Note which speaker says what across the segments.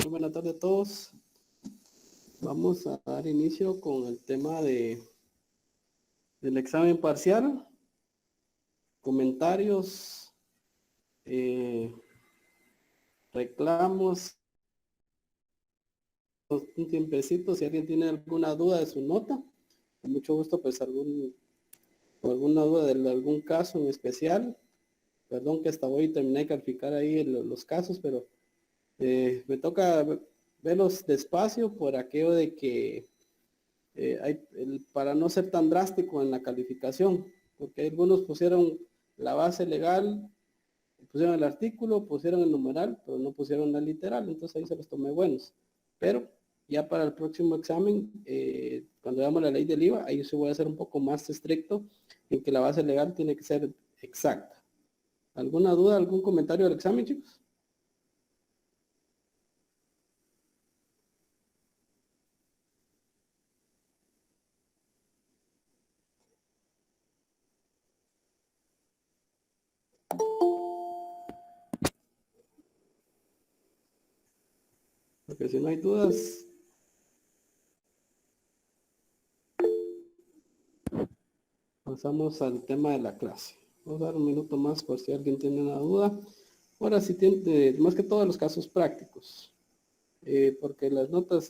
Speaker 1: Muy buenas tardes a todos. Vamos a dar inicio con el tema del examen parcial, comentarios, reclamos, un tiempecito. Si alguien tiene alguna duda de su nota, con mucho gusto, pues alguna duda de algún caso en especial. Perdón que hasta hoy terminé de calificar ahí los casos, pero me toca verlos despacio por aquello de que para no ser tan drástico en la calificación, porque algunos pusieron la base legal, pusieron el artículo, pusieron el numeral, pero no pusieron la literal, entonces ahí se los tomé buenos. Pero ya para el próximo examen, cuando veamos la ley del IVA, ahí se voy a hacer un poco más estricto en que la base legal tiene que ser exacta. ¿Alguna duda, algún comentario del examen, chicos? Porque si no hay dudas, pasamos al tema de la clase. Vamos a dar un minuto más por si alguien tiene una duda. Ahora sí tiene, más que todos los casos prácticos, porque las notas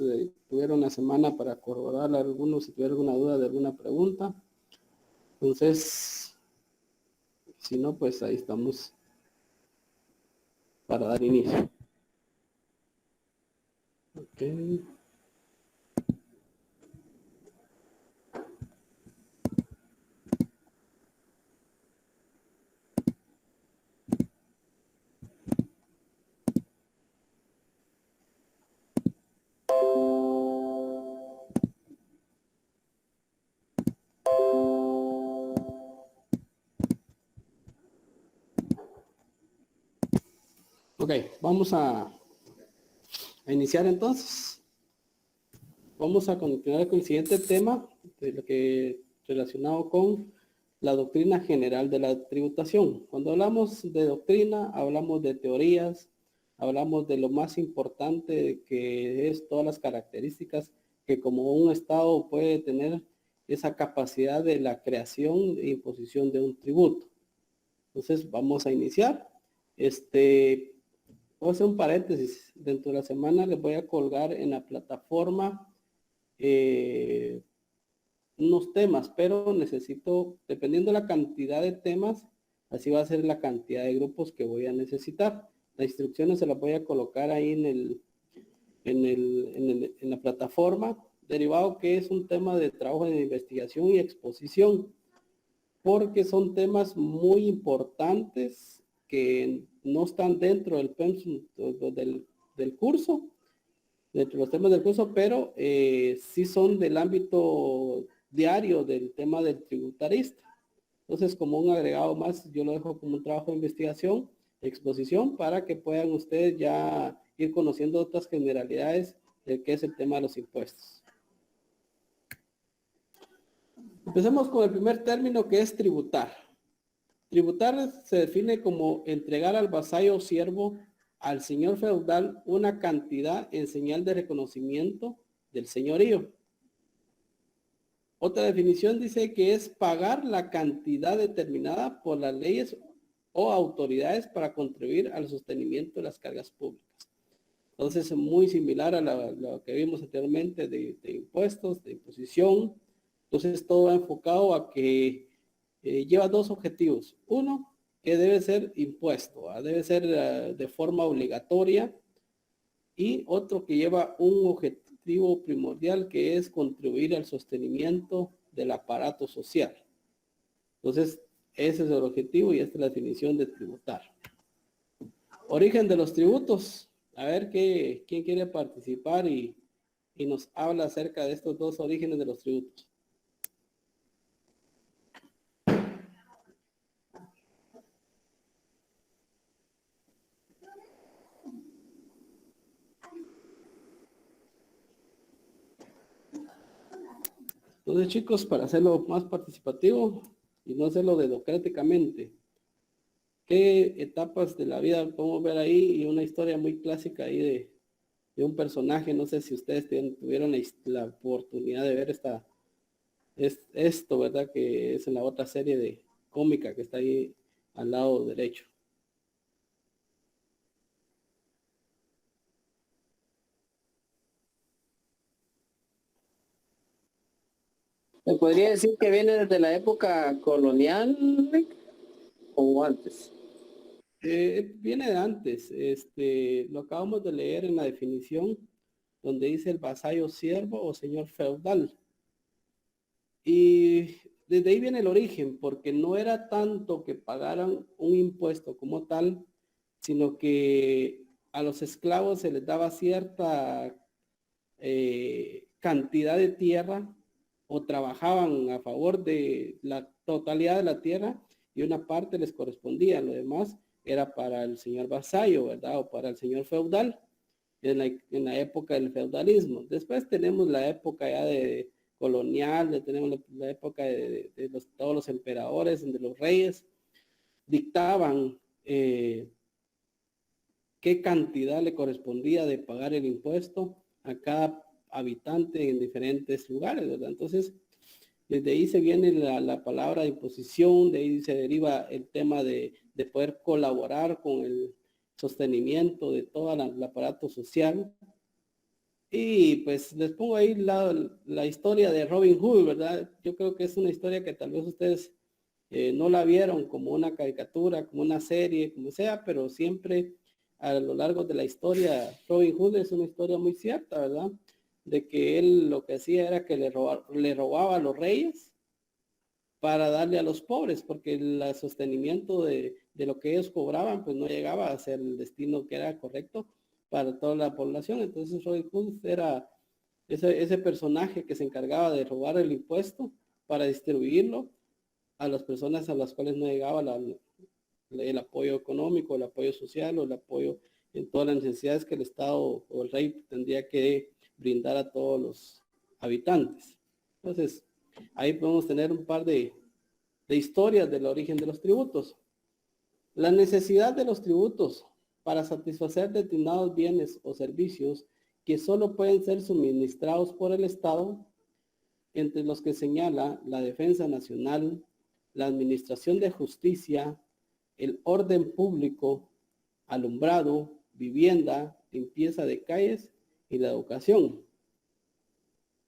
Speaker 1: tuvieron una semana para corroborar a algunos si tuvieron alguna duda de alguna pregunta. Entonces, si no, pues ahí estamos para dar inicio. Ok. Ok, vamos a iniciar entonces. Vamos a continuar con el siguiente tema, de lo que relacionado con la doctrina general de la tributación. Cuando hablamos de doctrina, hablamos de teorías, hablamos de lo más importante que es todas las características que como un Estado puede tener esa capacidad de la creación e imposición de un tributo. Entonces vamos a iniciar. Voy a hacer un paréntesis. Dentro de la semana les voy a colgar en la plataforma unos temas, pero necesito, dependiendo de la cantidad de temas, así va a ser la cantidad de grupos que voy a necesitar. Las instrucciones se las voy a colocar ahí en la plataforma, derivado que es un tema de trabajo de investigación y exposición, porque son temas muy importantes que no están dentro del pensum del curso, dentro de los temas del curso, pero sí son del ámbito diario del tema del tributarista. Entonces, como un agregado más, yo lo dejo como un trabajo de investigación, exposición, para que puedan ustedes ya ir conociendo otras generalidades de qué es el tema de los impuestos. Empecemos con el primer término, que es tributar. Tributar se define como entregar al vasallo o siervo al señor feudal una cantidad en señal de reconocimiento del señorío. Otra definición dice que es pagar la cantidad determinada por las leyes o autoridades para contribuir al sostenimiento de las cargas públicas. Entonces, es muy similar a lo que vimos anteriormente de impuestos, de imposición. Entonces, todo va enfocado a que lleva dos objetivos. Uno, que debe ser impuesto, debe ser de forma obligatoria. Y otro que lleva un objetivo primordial, que es contribuir al sostenimiento del aparato social. Entonces, ese es el objetivo y esta es la definición de tributar. Origen de los tributos. A ver quién quiere participar y nos habla acerca de estos dos orígenes de los tributos. Entonces, chicos, para hacerlo más participativo y no hacerlo democráticamente, ¿qué etapas de la vida podemos ver ahí? Y una historia muy clásica ahí de un personaje, no sé si ustedes tuvieron la oportunidad de ver esto, ¿verdad? Que es en la otra serie de cómica que está ahí al lado derecho.
Speaker 2: ¿Me podría decir que viene desde la época colonial, Rick, o antes?
Speaker 1: Viene de antes, lo acabamos de leer en la definición, donde dice el vasallo siervo o señor feudal. Y desde ahí viene el origen, porque no era tanto que pagaran un impuesto como tal, sino que a los esclavos se les daba cierta cantidad de tierra o trabajaban a favor de la totalidad de la tierra y una parte les correspondía, lo demás era para el señor vasallo, ¿verdad? O para el señor feudal en la época del feudalismo. Después tenemos la época ya de colonial, tenemos la época de todos los emperadores, donde los reyes dictaban qué cantidad le correspondía de pagar el impuesto a cada habitante en diferentes lugares, ¿verdad? Entonces, desde ahí se viene la palabra de imposición, de ahí se deriva el tema de poder colaborar con el sostenimiento de todo el aparato social. Y pues les pongo ahí la historia de Robin Hood, ¿verdad? Yo creo que es una historia que tal vez ustedes no la vieron como una caricatura, como una serie, como sea, pero siempre a lo largo de la historia, Robin Hood es una historia muy cierta, ¿verdad? De que él lo que hacía era que le robaba a los reyes para darle a los pobres, porque el sostenimiento de lo que ellos cobraban, pues no llegaba a ser el destino que era correcto para toda la población. Entonces Robin Hood era ese personaje que se encargaba de robar el impuesto para distribuirlo a las personas a las cuales no llegaba el apoyo económico, el apoyo social o el apoyo en todas las necesidades que el Estado o el rey tendría que brindar a todos los habitantes. Entonces, ahí podemos tener un par de historias del origen de los tributos. La necesidad de los tributos para satisfacer determinados bienes o servicios que solo pueden ser suministrados por el Estado, entre los que señala la defensa nacional, la administración de justicia, el orden público, alumbrado, vivienda, limpieza de calles y la educación.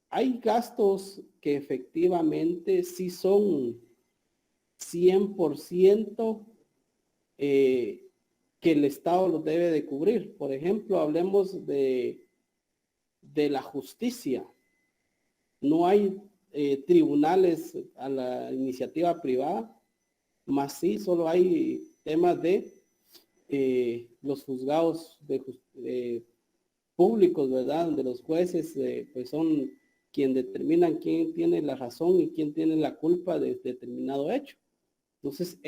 Speaker 1: Hay gastos que efectivamente sí son 100% que el Estado los debe de cubrir. Por ejemplo, hablemos de la justicia. No hay tribunales a la iniciativa privada, más sí solo hay temas de los juzgados públicos, ¿verdad? Donde los jueces pues son quien determinan quién tiene la razón y quién tiene la culpa de determinado hecho. Entonces,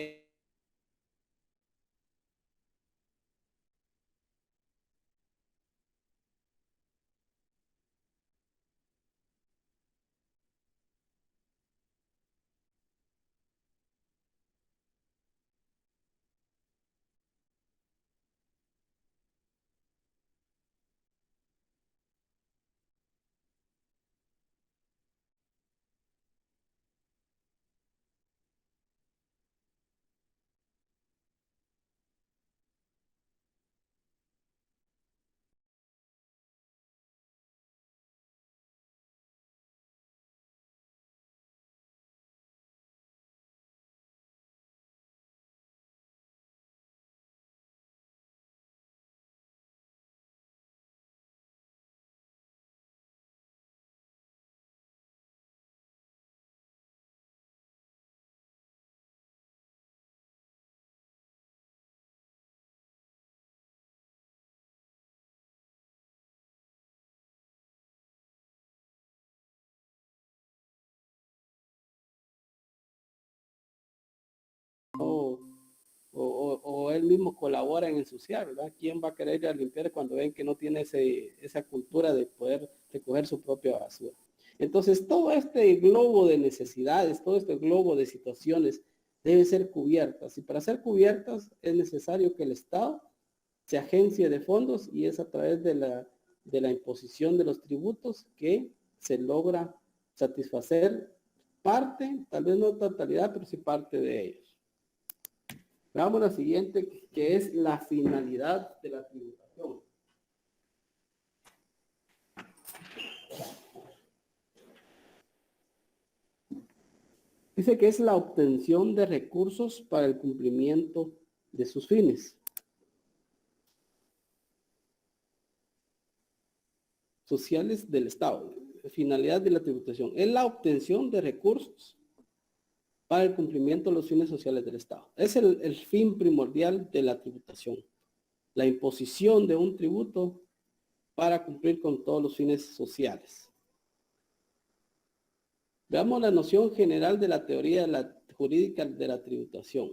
Speaker 1: o él mismo colabora en ensuciar, ¿verdad? ¿Quién va a querer ir a limpiar cuando ven que no tiene esa cultura de poder recoger su propia basura? Entonces, todo este globo de necesidades, todo este globo de situaciones debe ser cubiertas. Y para ser cubiertas es necesario que el Estado se agencie de fondos y es a través de la imposición de los tributos que se logra satisfacer parte, tal vez no totalidad, pero sí parte de ellos. Veamos la siguiente, que es la finalidad de la tributación. Dice que es la obtención de recursos para el cumplimiento de sus fines sociales del Estado. Finalidad de la tributación es la obtención de recursos para el cumplimiento de los fines sociales del Estado. Es el fin primordial de la tributación, la imposición de un tributo para cumplir con todos los fines sociales. Veamos la noción general de la teoría jurídica de la tributación.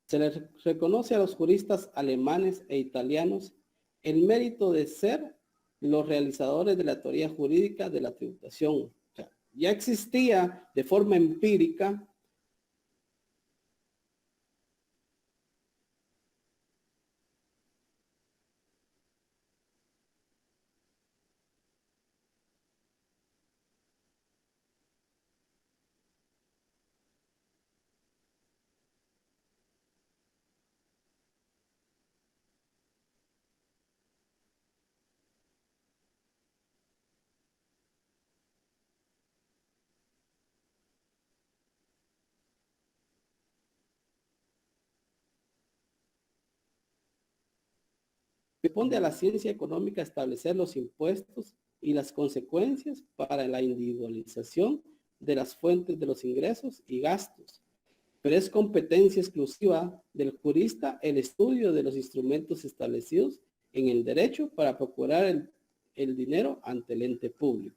Speaker 1: Se les reconoce a los juristas alemanes e italianos el mérito de ser los realizadores de la teoría jurídica de la tributación. O sea, ya existía de forma empírica corresponde a la ciencia económica establecer los impuestos y las consecuencias para la individualización de las fuentes de los ingresos y gastos, pero es competencia exclusiva del jurista el estudio de los instrumentos establecidos en el derecho para procurar el dinero ante el ente público.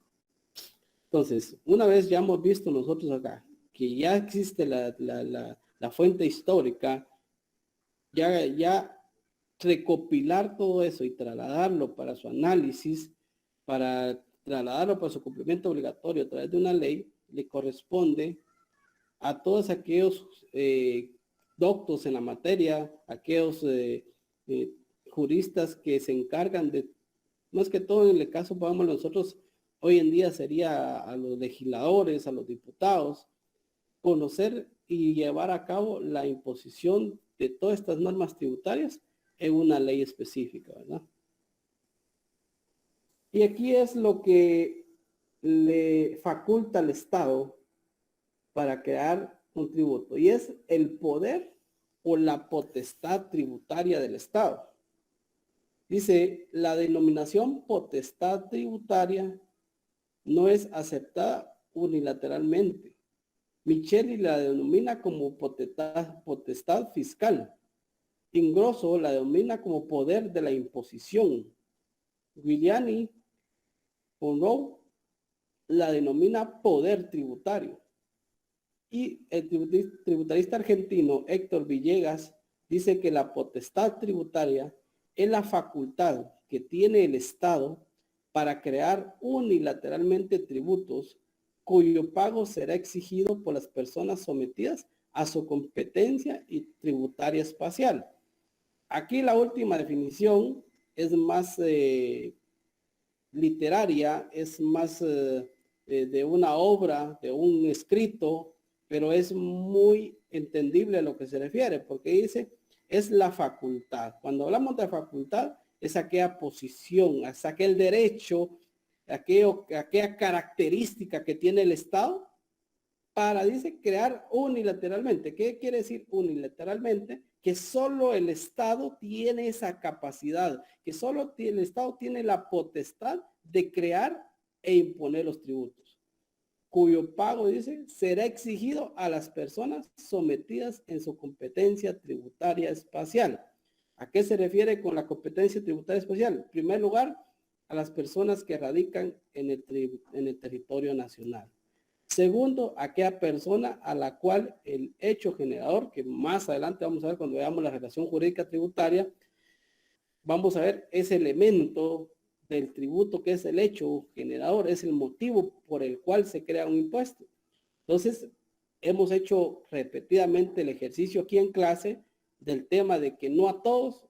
Speaker 1: Entonces, una vez ya hemos visto nosotros acá que ya existe la fuente histórica, ya recopilar todo eso y trasladarlo para su análisis, para trasladarlo para su cumplimiento obligatorio a través de una ley, le corresponde a todos aquellos doctos en la materia, aquellos juristas que se encargan de, más que todo en el caso, vamos nosotros, hoy en día sería a los legisladores, a los diputados, conocer y llevar a cabo la imposición de todas estas normas tributarias en una ley específica, ¿verdad? Y aquí es lo que le faculta al Estado para crear un tributo, y es el poder o la potestad tributaria del Estado. Dice, la denominación potestad tributaria no es aceptada unilateralmente. Micheli la denomina como potestad fiscal. Ingrosso la denomina como poder de la imposición. Giuliani Monroe la denomina poder tributario. Y el tributarista argentino Héctor Villegas dice que la potestad tributaria es la facultad que tiene el Estado para crear unilateralmente tributos cuyo pago será exigido por las personas sometidas a su competencia y tributaria espacial. Aquí la última definición es más literaria, es más de una obra, de un escrito, pero es muy entendible a lo que se refiere, porque dice, es la facultad. Cuando hablamos de facultad, es aquella posición, es aquel derecho, aquella característica que tiene el Estado para, dice, crear unilateralmente. ¿Qué quiere decir unilateralmente? Que solo el Estado tiene esa capacidad, que solo el Estado tiene la potestad de crear e imponer los tributos, cuyo pago, dice, será exigido a las personas sometidas en su competencia tributaria espacial. ¿A qué se refiere con la competencia tributaria espacial? En primer lugar, a las personas que radican en el territorio nacional. Segundo, aquella persona a la cual el hecho generador, que más adelante vamos a ver cuando veamos la relación jurídica tributaria, vamos a ver ese elemento del tributo que es el hecho generador, es el motivo por el cual se crea un impuesto. Entonces, hemos hecho repetidamente el ejercicio aquí en clase del tema de que no a todos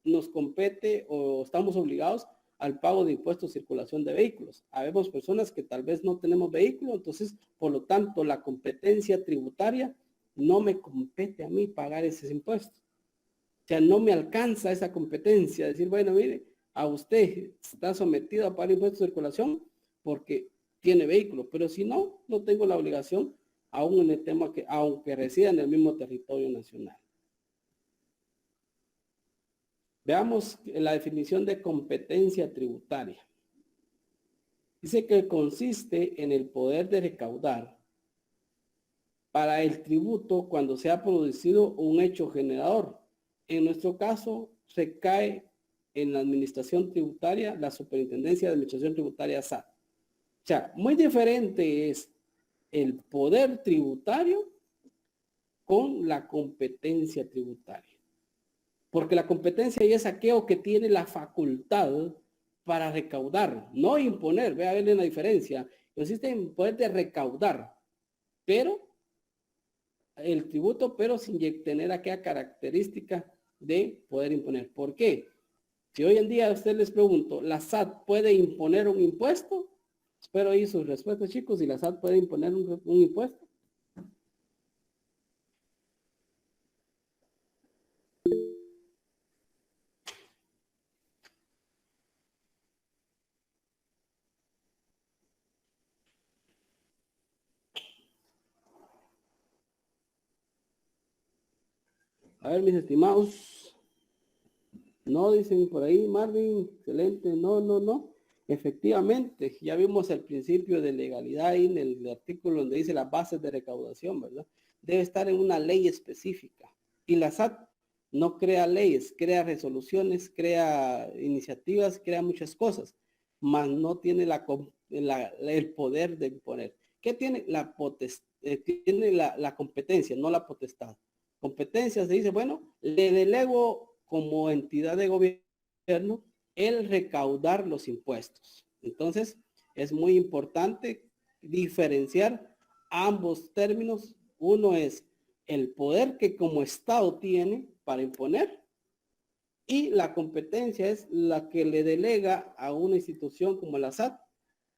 Speaker 1: nos compete o estamos obligados al pago de impuestos de circulación de vehículos. Habemos personas que tal vez no tenemos vehículo, entonces, por lo tanto, la competencia tributaria no me compete a mí pagar esos impuestos. O sea, no me alcanza esa competencia. Decir, bueno, mire, a usted está sometido a pagar impuestos de circulación porque tiene vehículo, pero si no, no tengo la obligación, aún en el tema que, aunque resida en el mismo territorio nacional. Veamos la definición de competencia tributaria. Dice que consiste en el poder de recaudar para el tributo cuando se ha producido un hecho generador. En nuestro caso, recae en la administración tributaria, la Superintendencia de Administración Tributaria SAT. O sea, muy diferente es el poder tributario con la competencia tributaria. Porque la competencia es aquello que tiene la facultad para recaudar, no imponer. Vea, verle la diferencia. Consiste en poder de recaudar, pero el tributo, pero sin tener aquella característica de poder imponer. ¿Por qué? Si hoy en día a ustedes les pregunto, ¿la SAT puede imponer un impuesto? Espero ahí sus respuestas, chicos. ¿Y la SAT puede imponer un impuesto? A ver, mis estimados. No, dicen por ahí, Marvin, excelente. No, no, no. Efectivamente, ya vimos el principio de legalidad ahí en el artículo donde dice las bases de recaudación, ¿verdad? Debe estar en una ley específica. Y la SAT no crea leyes, crea resoluciones, crea iniciativas, crea muchas cosas, mas no tiene el poder de imponer. ¿Qué tiene? Tiene la competencia, no la potestad. Competencia se dice, bueno, le delego como entidad de gobierno el recaudar los impuestos. Entonces, es muy importante diferenciar ambos términos. Uno es el poder que como Estado tiene para imponer y la competencia es la que le delega a una institución como la SAT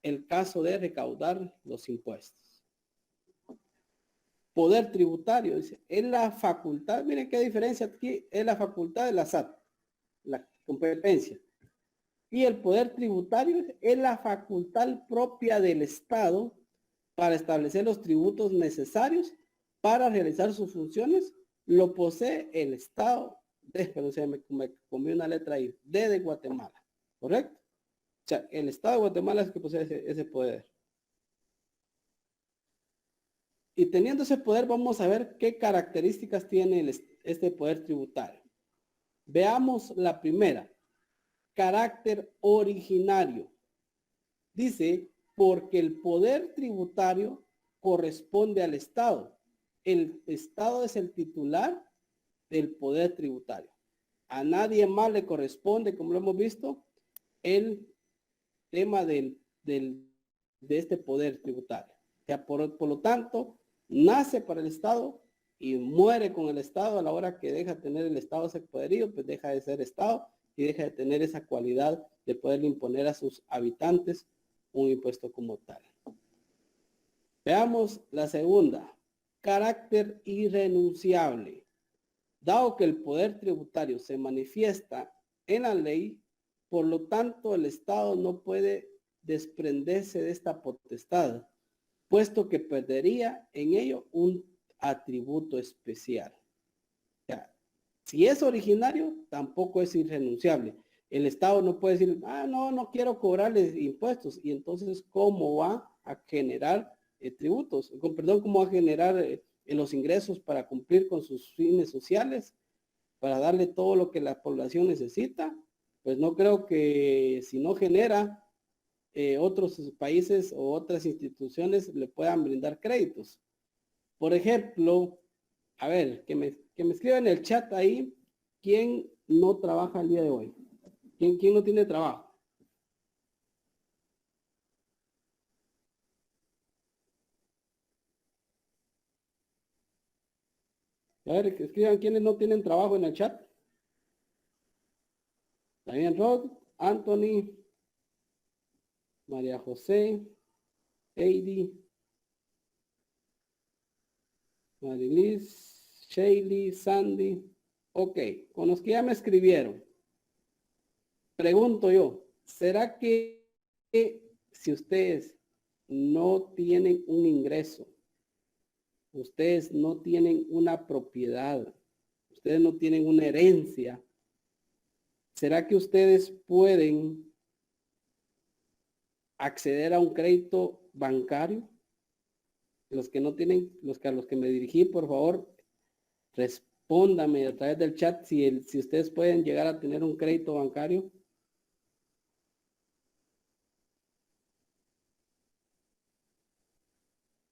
Speaker 1: el caso de recaudar los impuestos. Poder tributario, dice, es la facultad, miren qué diferencia aquí, es la facultad de la SAT, la competencia. Y el poder tributario es la facultad propia del Estado para establecer los tributos necesarios para realizar sus funciones. Lo posee el Estado pero se me comí una letra ahí, de Guatemala, ¿correcto? O sea, el Estado de Guatemala es el que posee ese poder. Y teniendo ese poder, vamos a ver qué características tiene este poder tributario. Veamos la primera. Carácter originario. Dice, porque el poder tributario corresponde al Estado. El Estado es el titular del poder tributario. A nadie más le corresponde, como lo hemos visto, el tema de este poder tributario. O sea, por lo tanto, nace para el Estado y muere con el Estado. A la hora que deja de tener el Estado ese poderío, pues deja de ser Estado y deja de tener esa cualidad de poder imponer a sus habitantes un impuesto como tal. Veamos la segunda. Carácter irrenunciable. Dado que el poder tributario se manifiesta en la ley, por lo tanto el Estado no puede desprenderse de esta potestad, puesto que perdería en ello un atributo especial. O sea, si es originario, tampoco es irrenunciable. El Estado no puede decir, no quiero cobrarles impuestos. Y entonces, ¿cómo va a generar tributos? Perdón, ¿cómo va a generar los ingresos para cumplir con sus fines sociales? Para darle todo lo que la población necesita. Pues no creo que si no genera, otros países o otras instituciones le puedan brindar créditos. Por ejemplo, a ver, que me escriba en el chat ahí, ¿quién no trabaja el día de hoy? ¿Quién no tiene trabajo? A ver, que escriban quiénes no tienen trabajo en el chat. También Rod, Anthony, María José, Heidi, Marilis, Shaley, Sandy. Ok, con los que ya me escribieron, pregunto yo, ¿será que si ustedes no tienen un ingreso, ustedes no tienen una propiedad, ustedes no tienen una herencia, ¿será que ustedes pueden acceder a un crédito bancario? Los que no tienen, a los que me dirigí, por favor, respóndame a través del chat si ustedes pueden llegar a tener un crédito bancario.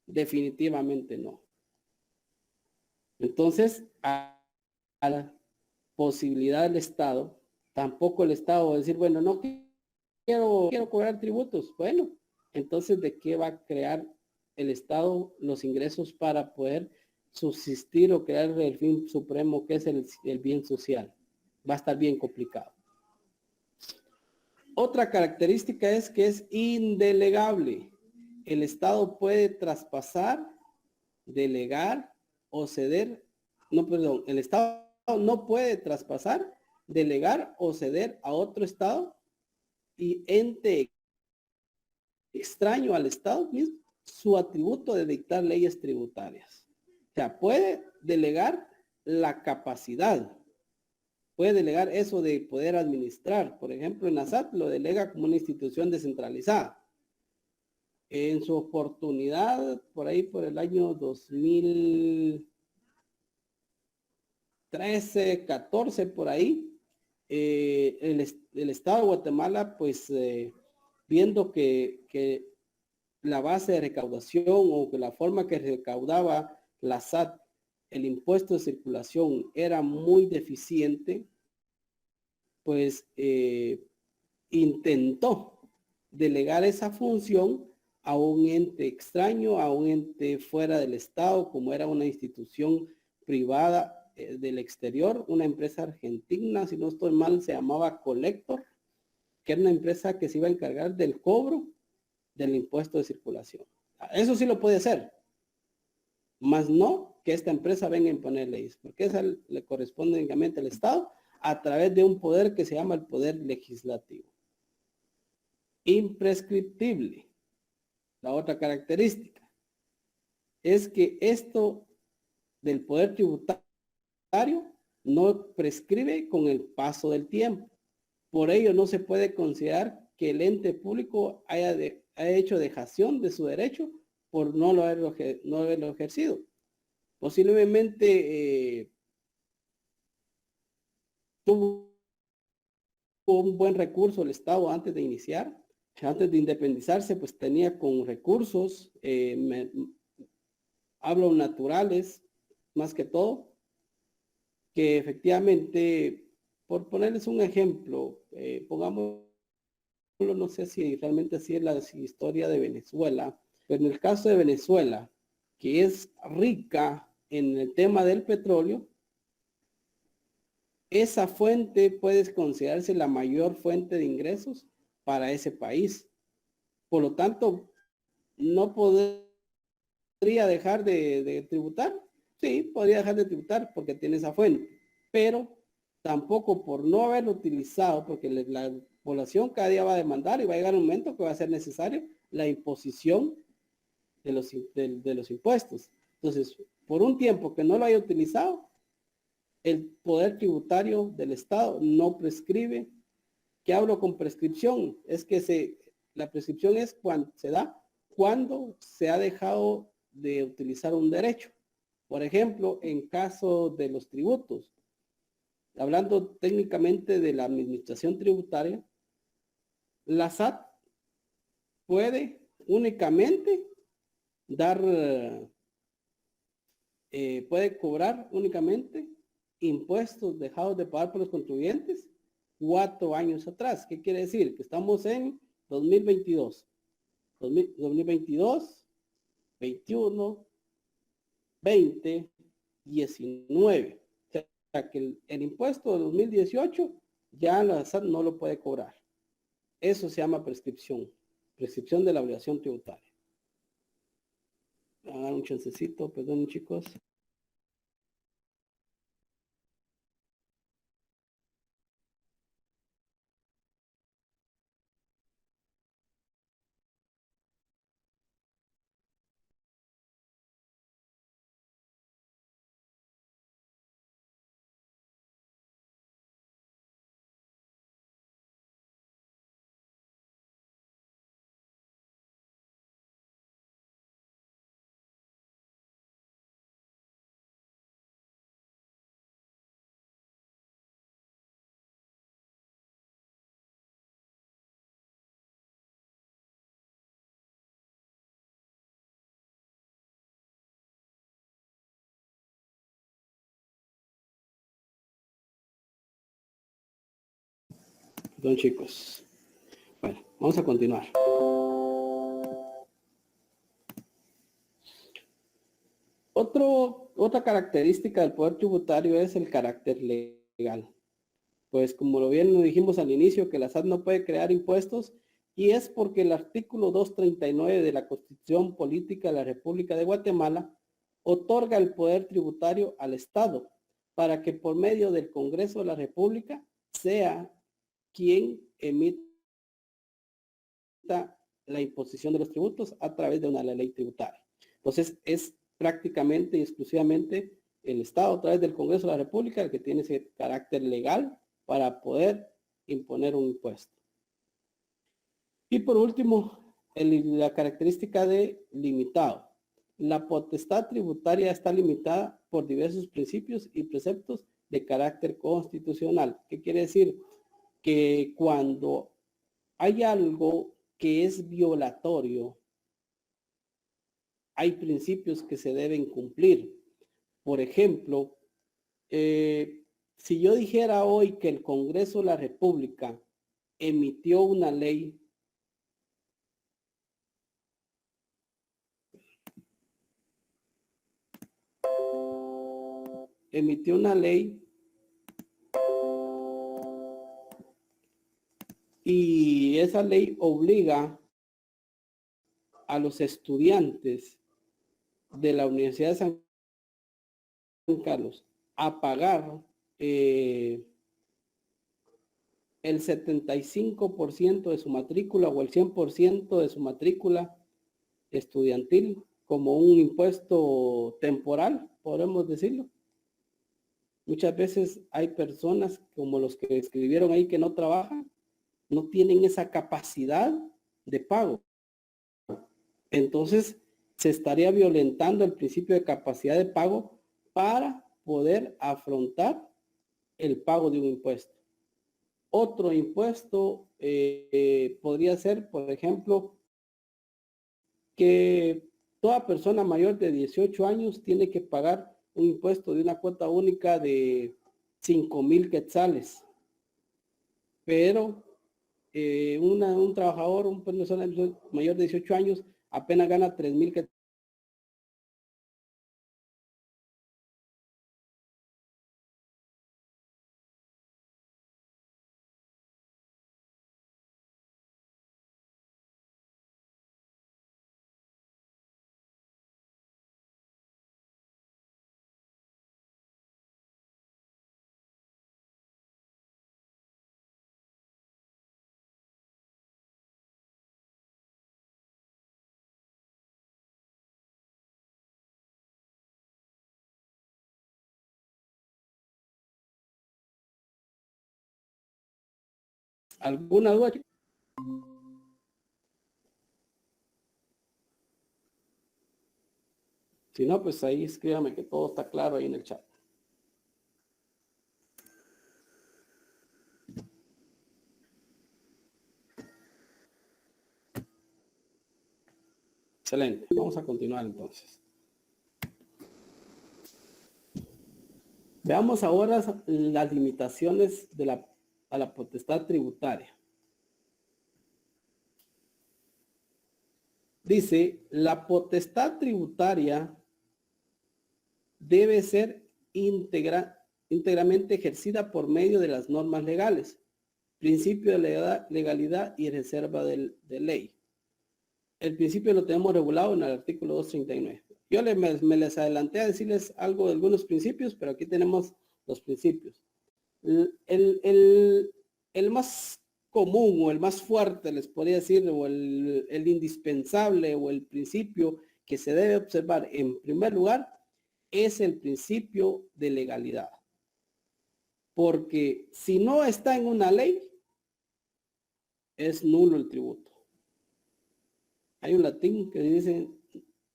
Speaker 1: Definitivamente no. Entonces, a la posibilidad del Estado, tampoco el Estado va a decir, bueno, no quiero cobrar tributos. Bueno, entonces, ¿de qué va a crear el Estado los ingresos para poder subsistir o crear el fin supremo que es el bien social? Va a estar bien complicado. Otra característica es que es indelegable. El Estado puede traspasar, delegar o ceder, no, perdón, el Estado no puede traspasar, delegar o ceder a otro Estado y ente extraño al Estado mismo su atributo de dictar leyes tributarias. O sea, puede delegar la capacidad, puede delegar eso de poder administrar. Por ejemplo, en la SAT lo delega como una institución descentralizada. En su oportunidad, por ahí por el año 2013, 14, por ahí, el Estado de Guatemala, pues, viendo que la base de recaudación o que la forma que recaudaba la SAT, el impuesto de circulación, era muy deficiente, pues intentó delegar esa función a un ente extraño, a un ente fuera del Estado, como era una institución privada del exterior, una empresa argentina, si no estoy mal, se llamaba Collector, que era una empresa que se iba a encargar del cobro del impuesto de circulación. Eso sí lo puede hacer, más no que esta empresa venga a imponer leyes, porque esa le corresponde únicamente al Estado a través de un poder que se llama el poder legislativo. Imprescriptible. La otra característica es que esto del poder tributario no prescribe con el paso del tiempo. Por ello no se puede considerar que el ente público haya hecho dejación de su derecho por no haberlo ejercido. Posiblemente tuvo un buen recurso el Estado antes de iniciar, antes de independizarse, pues tenía con recursos, hablo naturales, más que todo, que efectivamente, por ponerles un ejemplo, pongamos, no sé si realmente así es la historia de Venezuela, pero en el caso de Venezuela, que es rica en el tema del petróleo, esa fuente puede considerarse la mayor fuente de ingresos para ese país. Por lo tanto, no podría dejar de tributar. Sí, podría dejar de tributar porque tiene esa fuente, pero tampoco por no haberlo utilizado, porque la población cada día va a demandar y va a llegar un momento que va a ser necesario la imposición de los impuestos. Entonces, por un tiempo que no lo haya utilizado, el poder tributario del Estado no prescribe. ¿Qué hablo con prescripción? Es que la prescripción es cuando se da cuando se ha dejado de utilizar un derecho. Por ejemplo, en caso de los tributos, hablando técnicamente de la administración tributaria, la SAT puede únicamente puede cobrar únicamente impuestos dejados de pagar por los contribuyentes 4 años atrás. ¿Qué quiere decir? Que estamos en 2022. 2022, 21, 20, 19. O sea que el impuesto de 2018 ya la SAT no lo puede cobrar. Eso se llama prescripción. prescripción de la obligación tributaria. Hagan un chancecito, perdón, chicos. Perdón, chicos. Bueno, vamos a continuar. Otra característica del poder tributario es el carácter legal. Pues como lo bien lo dijimos al inicio, que la SAT no puede crear impuestos, y es porque el artículo 239 de la Constitución Política de la República de Guatemala otorga el poder tributario al Estado para que por medio del Congreso de la República sea quien emita la imposición de los tributos a través de una ley tributaria. Entonces es prácticamente y exclusivamente el Estado a través del Congreso de la República el que tiene ese carácter legal para poder imponer un impuesto. Y por último, la característica de limitado. La potestad tributaria está limitada por diversos principios y preceptos de carácter constitucional. ¿Qué quiere decir? Que cuando hay algo que es violatorio, hay principios que se deben cumplir. Por ejemplo, si yo dijera hoy que el Congreso de la República emitió una ley y esa ley obliga a los estudiantes de la Universidad de San Carlos a pagar el 75% de su matrícula o el 100% de su matrícula estudiantil como un impuesto temporal, podemos decirlo. Muchas veces hay personas como los que escribieron ahí que no trabajan, no tienen esa capacidad de pago. Entonces se estaría violentando el principio de capacidad de pago para poder afrontar el pago de un impuesto. Otro impuesto podría ser, por ejemplo, que toda persona mayor de 18 años tiene que pagar un impuesto de una cuota única de 5,000 quetzales. Pero un trabajador, una persona mayor de 18 años, apenas gana 3,000 quetzales. ¿Alguna duda? Si no, pues ahí escríbame que todo está claro ahí en el chat. Excelente. Vamos a continuar entonces. Veamos ahora las limitaciones a la potestad tributaria. Dice, la potestad tributaria debe ser íntegramente ejercida por medio de las normas legales, principio de legalidad y reserva de ley. el principio lo tenemos regulado en el artículo 239. Yo me les adelanté a decirles algo de algunos principios, pero aquí tenemos los principios. El más común o el más fuerte, les podría decir, o el indispensable o el principio que se debe observar en primer lugar es el principio de legalidad. Porque si no está en una ley, es nulo el tributo. Hay un latín que dice,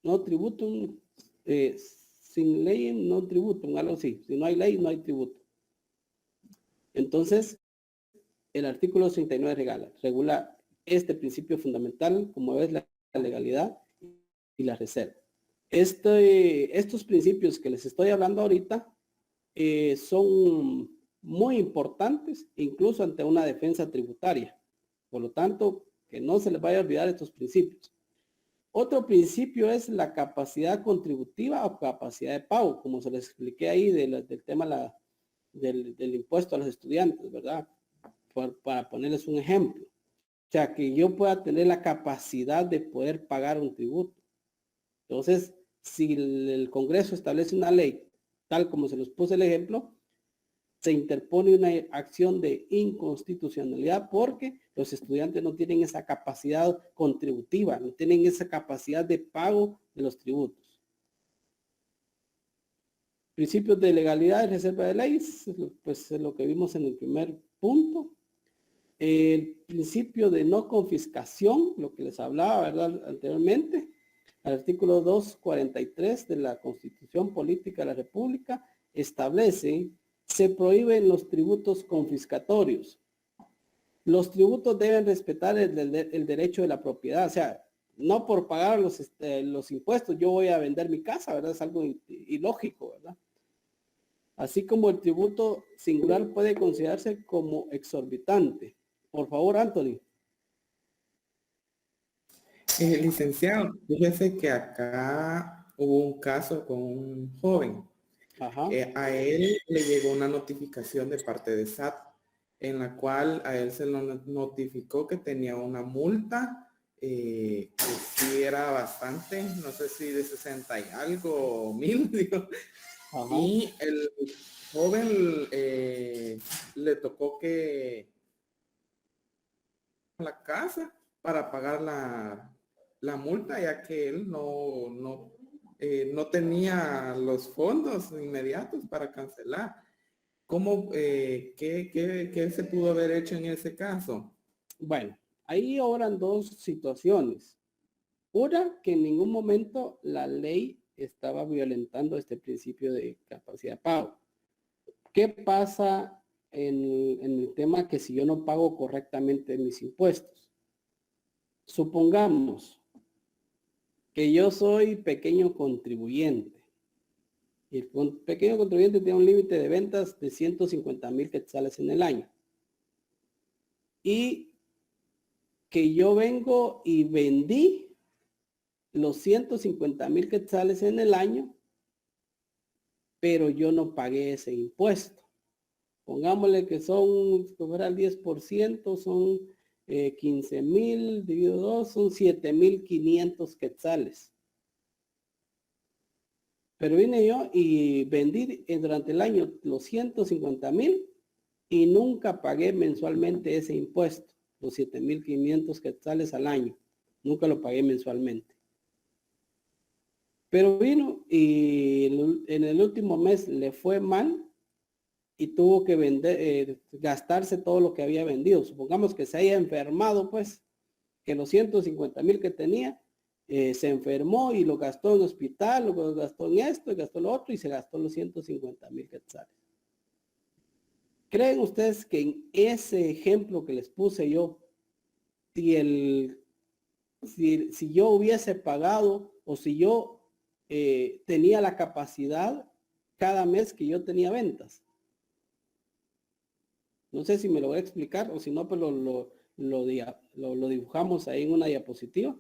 Speaker 1: no tributum, sin ley no tributum, algo así. Si no hay ley, no hay tributo. Entonces, el artículo 39 regula este principio fundamental, como es la legalidad y la reserva. Estos principios que les estoy hablando ahorita son muy importantes, incluso ante una defensa tributaria. Por lo tanto, que no se les vaya a olvidar estos principios. Otro principio es la capacidad contributiva o capacidad de pago, como se les expliqué ahí del tema del impuesto a los estudiantes, ¿verdad? Para ponerles un ejemplo. O sea, que yo pueda tener la capacidad de poder pagar un tributo. Entonces, si el Congreso establece una ley, tal como se los puse el ejemplo, se interpone una acción de inconstitucionalidad porque los estudiantes no tienen esa capacidad contributiva, no tienen esa capacidad de pago de los tributos. Principios de legalidad y reserva de leyes, pues es lo que vimos en el primer punto. El principio de no confiscación, lo que les hablaba, ¿verdad? Anteriormente, el artículo 243 de la Constitución Política de la República establece: se prohíben los tributos confiscatorios. Los tributos deben respetar el derecho de la propiedad. O sea, no por pagar los impuestos yo voy a vender mi casa, ¿verdad? Es algo ilógico, ¿verdad? Así como el tributo singular puede considerarse como exorbitante. Por favor, Anthony.
Speaker 3: Licenciado, fíjese que acá hubo un caso con un joven.
Speaker 1: Ajá.
Speaker 3: A él le llegó una notificación de parte de SAT en la cual a él se lo notificó que tenía una multa que sí era bastante, no sé si de 60 y algo mil, digo.
Speaker 1: Ajá.
Speaker 3: Y el joven le tocó que la casa para pagar la multa, ya que él no tenía los fondos inmediatos para cancelar. ¿Cómo, qué se pudo haber hecho en ese caso?
Speaker 1: Bueno, ahí obran dos situaciones. Una, que en ningún momento la ley estaba violentando este principio de capacidad de pago. ¿Qué pasa en el tema que si yo no pago correctamente mis impuestos? Supongamos que yo soy pequeño contribuyente. Y el pequeño contribuyente tiene un límite de ventas de 150,000 quetzales en el año. Y que yo vengo y vendí los 150,000 quetzales en el año, pero yo no pagué ese impuesto. Pongámosle que son, si fuera el 10%, son 15,000 dividido 2, son 7,500 quetzales. Pero vine yo y vendí durante el año los 150,000 y nunca pagué mensualmente ese impuesto, los 7,500 quetzales al año. Nunca lo pagué mensualmente. Pero vino y en el último mes le fue mal y tuvo que vender, gastarse todo lo que había vendido. Supongamos que se haya enfermado, pues, que los 150,000 que tenía, se enfermó y lo gastó en hospital, lo gastó en esto, y gastó lo otro, y se gastó los 150,000 quetzales. ¿Creen ustedes que en ese ejemplo que les puse yo, si yo hubiese pagado o si yo tenía la capacidad cada mes que yo tenía ventas? No sé si me lo voy a explicar o si no, pues lo dibujamos ahí en una diapositiva.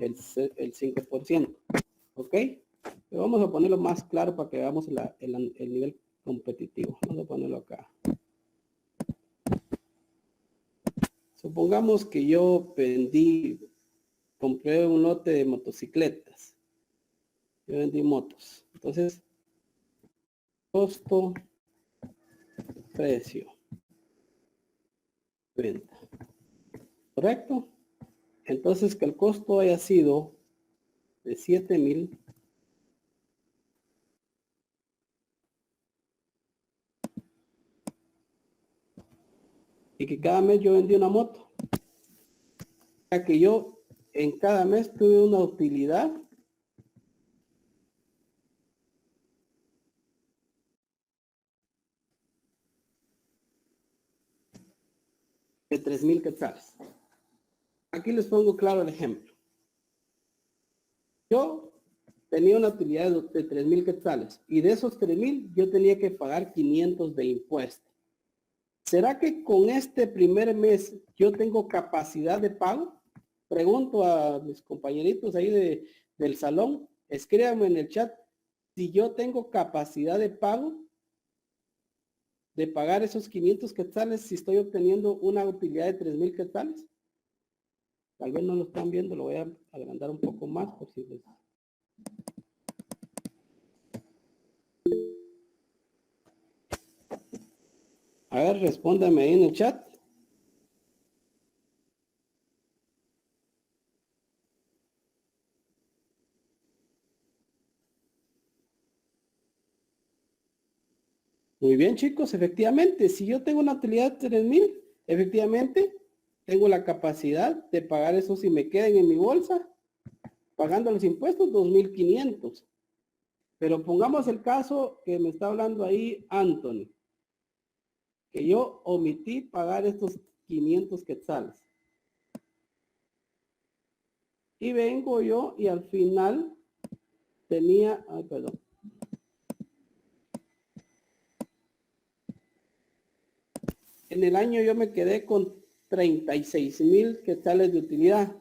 Speaker 1: el 5%. ¿Ok? Pero vamos a ponerlo más claro para que veamos el nivel competitivo. Vamos a ponerlo acá. Supongamos que yo compré un lote de motocicletas. Yo vendí motos. Entonces, costo, precio, venta. ¿Correcto? Entonces, que el costo haya sido de 7,000. Y que cada mes yo vendí una moto. O sea que yo en cada mes tuve una utilidad de 3,000 quetzales. Aquí les pongo claro el ejemplo. Yo tenía una utilidad de 3,000 quetzales y de esos 3,000 yo tenía que pagar 500 de impuesto. ¿Será que con este primer mes yo tengo capacidad de pago? Pregunto a mis compañeritos ahí del salón, escríbanme en el chat si yo tengo capacidad de pago de pagar esos 500 quetzales si estoy obteniendo una utilidad de 3,000 quetzales. Tal vez no lo están viendo, lo voy a agrandar un poco más por si les... A ver, respóndame ahí en el chat. Muy bien, chicos, efectivamente, si yo tengo una utilidad de 3,000, efectivamente, tengo la capacidad de pagar eso si me queden en mi bolsa, pagando los impuestos, 2,500. Pero pongamos el caso que me está hablando ahí Anthony, que yo omití pagar estos 500 quetzales. Y vengo yo y al final tenía, ay, perdón. En el año yo me quedé con 36,000 quetzales de utilidad,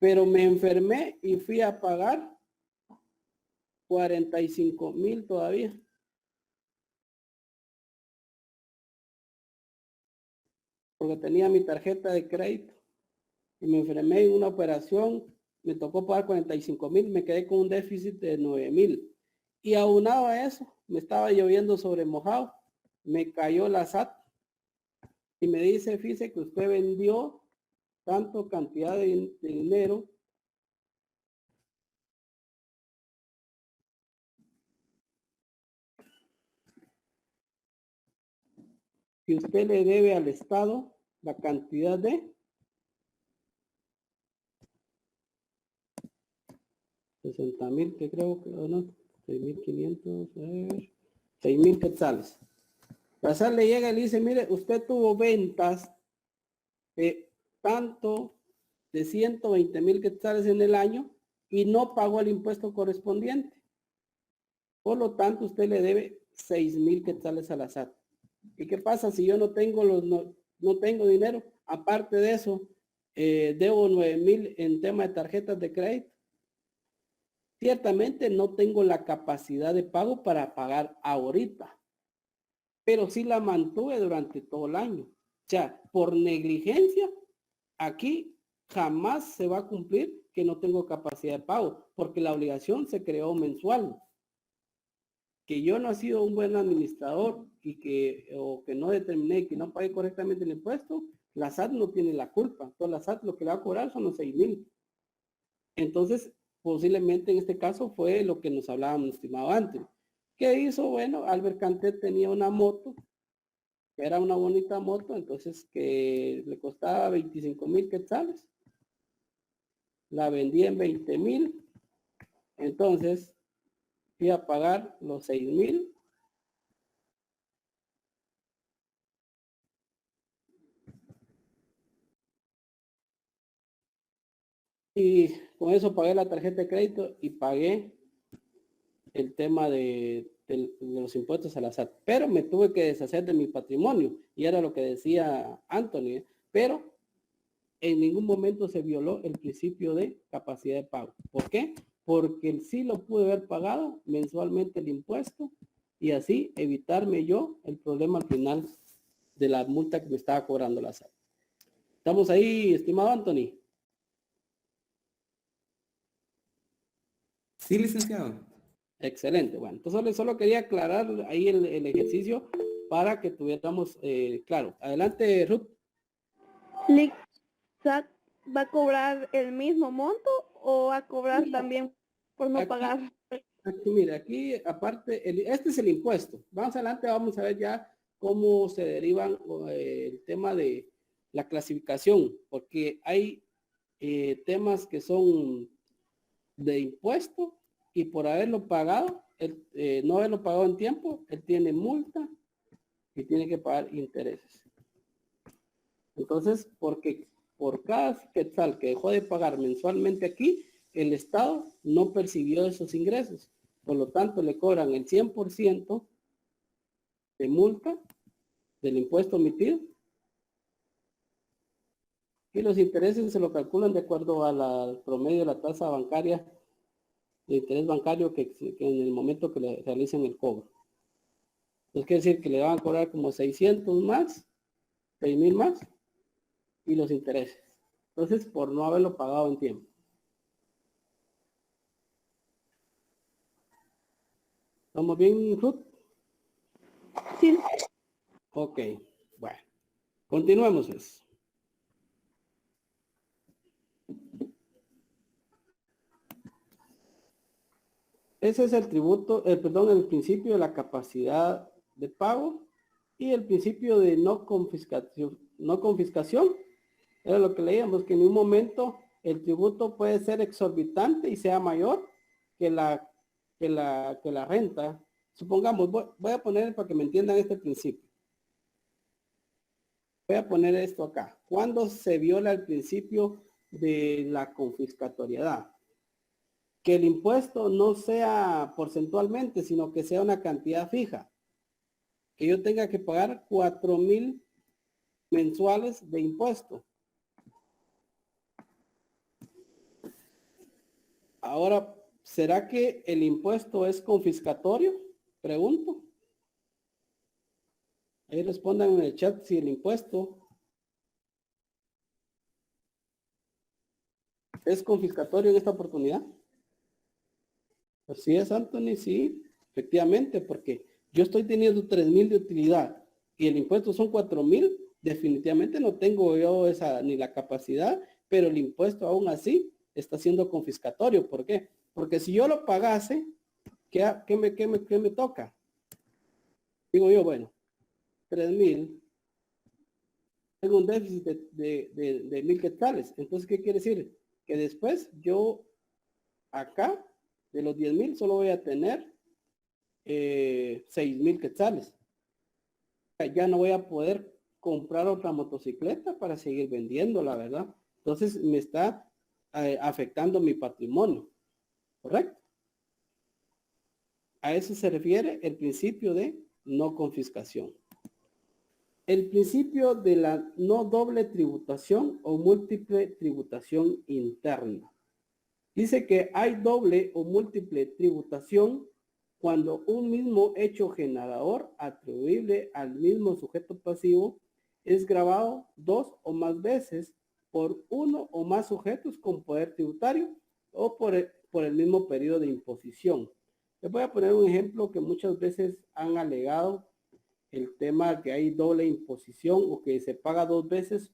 Speaker 1: pero me enfermé y fui a pagar 45,000 todavía. Porque tenía mi tarjeta de crédito y me enfermé en una operación, me tocó pagar 45,000, me quedé con un déficit de 9,000. Y aunado a eso, me estaba lloviendo sobre mojado, me cayó la SAT y me dice, fíjese que usted vendió tanto cantidad de dinero que usted le debe al Estado la cantidad de 60,000, que creo que no, 6,500, 6,000 quetzales. La SAT le llega y le dice, mire, usted tuvo ventas tanto de 120,000 quetzales en el año y no pagó el impuesto correspondiente. Por lo tanto, usted le debe 6,000 quetzales a la SAT. ¿Y qué pasa si yo no tengo no tengo dinero? Aparte de eso, debo 9,000 en tema de tarjetas de crédito. Ciertamente no tengo la capacidad de pago para pagar ahorita, pero sí la mantuve durante todo el año. O sea, por negligencia, aquí jamás se va a cumplir que no tengo capacidad de pago, porque la obligación se creó mensual. Que yo no he sido un buen administrador y que no determiné que no pagué correctamente el impuesto, la SAT no tiene la culpa. Entonces la SAT lo que le va a cobrar son los 6,000. Entonces, posiblemente en este caso fue lo que nos hablábamos, estimado antes. ¿Qué hizo? Bueno, Albert Cantet tenía una moto, que era una bonita moto, entonces que le costaba 25,000 quetzales. La vendí en 20,000. Entonces, fui a pagar los 6,000. Y con eso pagué la tarjeta de crédito y pagué el tema de los impuestos a la SAT. Pero me tuve que deshacer de mi patrimonio. Y era lo que decía Anthony. Pero en ningún momento se violó el principio de capacidad de pago. ¿Por qué? Porque sí lo pude haber pagado mensualmente el impuesto y así evitarme yo el problema al final de la multa que me estaba cobrando la SAT. ¿Estamos ahí, estimado Anthony?
Speaker 3: Sí, licenciado.
Speaker 1: Excelente. Bueno, entonces solo quería aclarar ahí el ejercicio para que tuviéramos claro. Adelante, Ruth.
Speaker 4: ¿SAT va a cobrar el mismo monto o va a cobrar también por no
Speaker 1: Aquí-
Speaker 4: pagar?
Speaker 1: Aquí, mira, aquí aparte, este es el impuesto. Vamos adelante, vamos a ver ya cómo se derivan el tema de la clasificación, porque hay temas que son de impuesto y por haberlo pagado, no haberlo pagado en tiempo, él tiene multa y tiene que pagar intereses. Entonces, porque por cada quetzal que dejó de pagar mensualmente aquí, el Estado no percibió esos ingresos. Por lo tanto, le cobran el 100% de multa del impuesto emitido y los intereses se lo calculan de acuerdo al promedio de la tasa bancaria de interés bancario que en el momento que le realicen el cobro. Entonces quiere decir que le van a cobrar como 600 más, 6,000 más y los intereses. Entonces, por no haberlo pagado en tiempo. ¿Estamos bien, Ruth?
Speaker 4: Sí.
Speaker 1: Ok, bueno. Continuemos, pues. Ese es el tributo, perdón, el principio de la capacidad de pago y el principio de no confiscación. No confiscación era lo que leíamos, que en un momento el tributo puede ser exorbitante y sea mayor que la renta. Supongamos, voy a poner para que me entiendan este principio. Voy a poner esto acá. ¿Cuándo se viola el principio de la confiscatoriedad? Que el impuesto no sea porcentualmente, sino que sea una cantidad fija. Que yo tenga que pagar 4,000 mensuales de impuesto. Ahora, ¿será que el impuesto es confiscatorio? Pregunto. Ahí respondan en el chat si el impuesto es confiscatorio en esta oportunidad. Así es, Anthony, sí, efectivamente, porque yo estoy teniendo 3,000 de utilidad y el impuesto son 4,000, definitivamente no tengo yo esa ni la capacidad, pero el impuesto aún así está siendo confiscatorio. ¿Por qué? Porque si yo lo pagase, ¿qué me toca? Digo yo, bueno, 3,000, tengo un déficit de 1,000 quetzales. Entonces, ¿qué quiere decir? Que después yo acá, de los 10,000, solo voy a tener 6,000 quetzales. Ya no voy a poder comprar otra motocicleta para seguir vendiendo, la verdad. Entonces me está afectando mi patrimonio, ¿correcto? A eso se refiere el principio de no confiscación. El principio de la no doble tributación o múltiple tributación interna. Dice que hay doble o múltiple tributación cuando un mismo hecho generador atribuible al mismo sujeto pasivo es gravado 2 o más veces por uno o más sujetos con poder tributario o por el mismo periodo de imposición. Les voy a poner un ejemplo que muchas veces han alegado el tema que hay doble imposición o que se paga 2 veces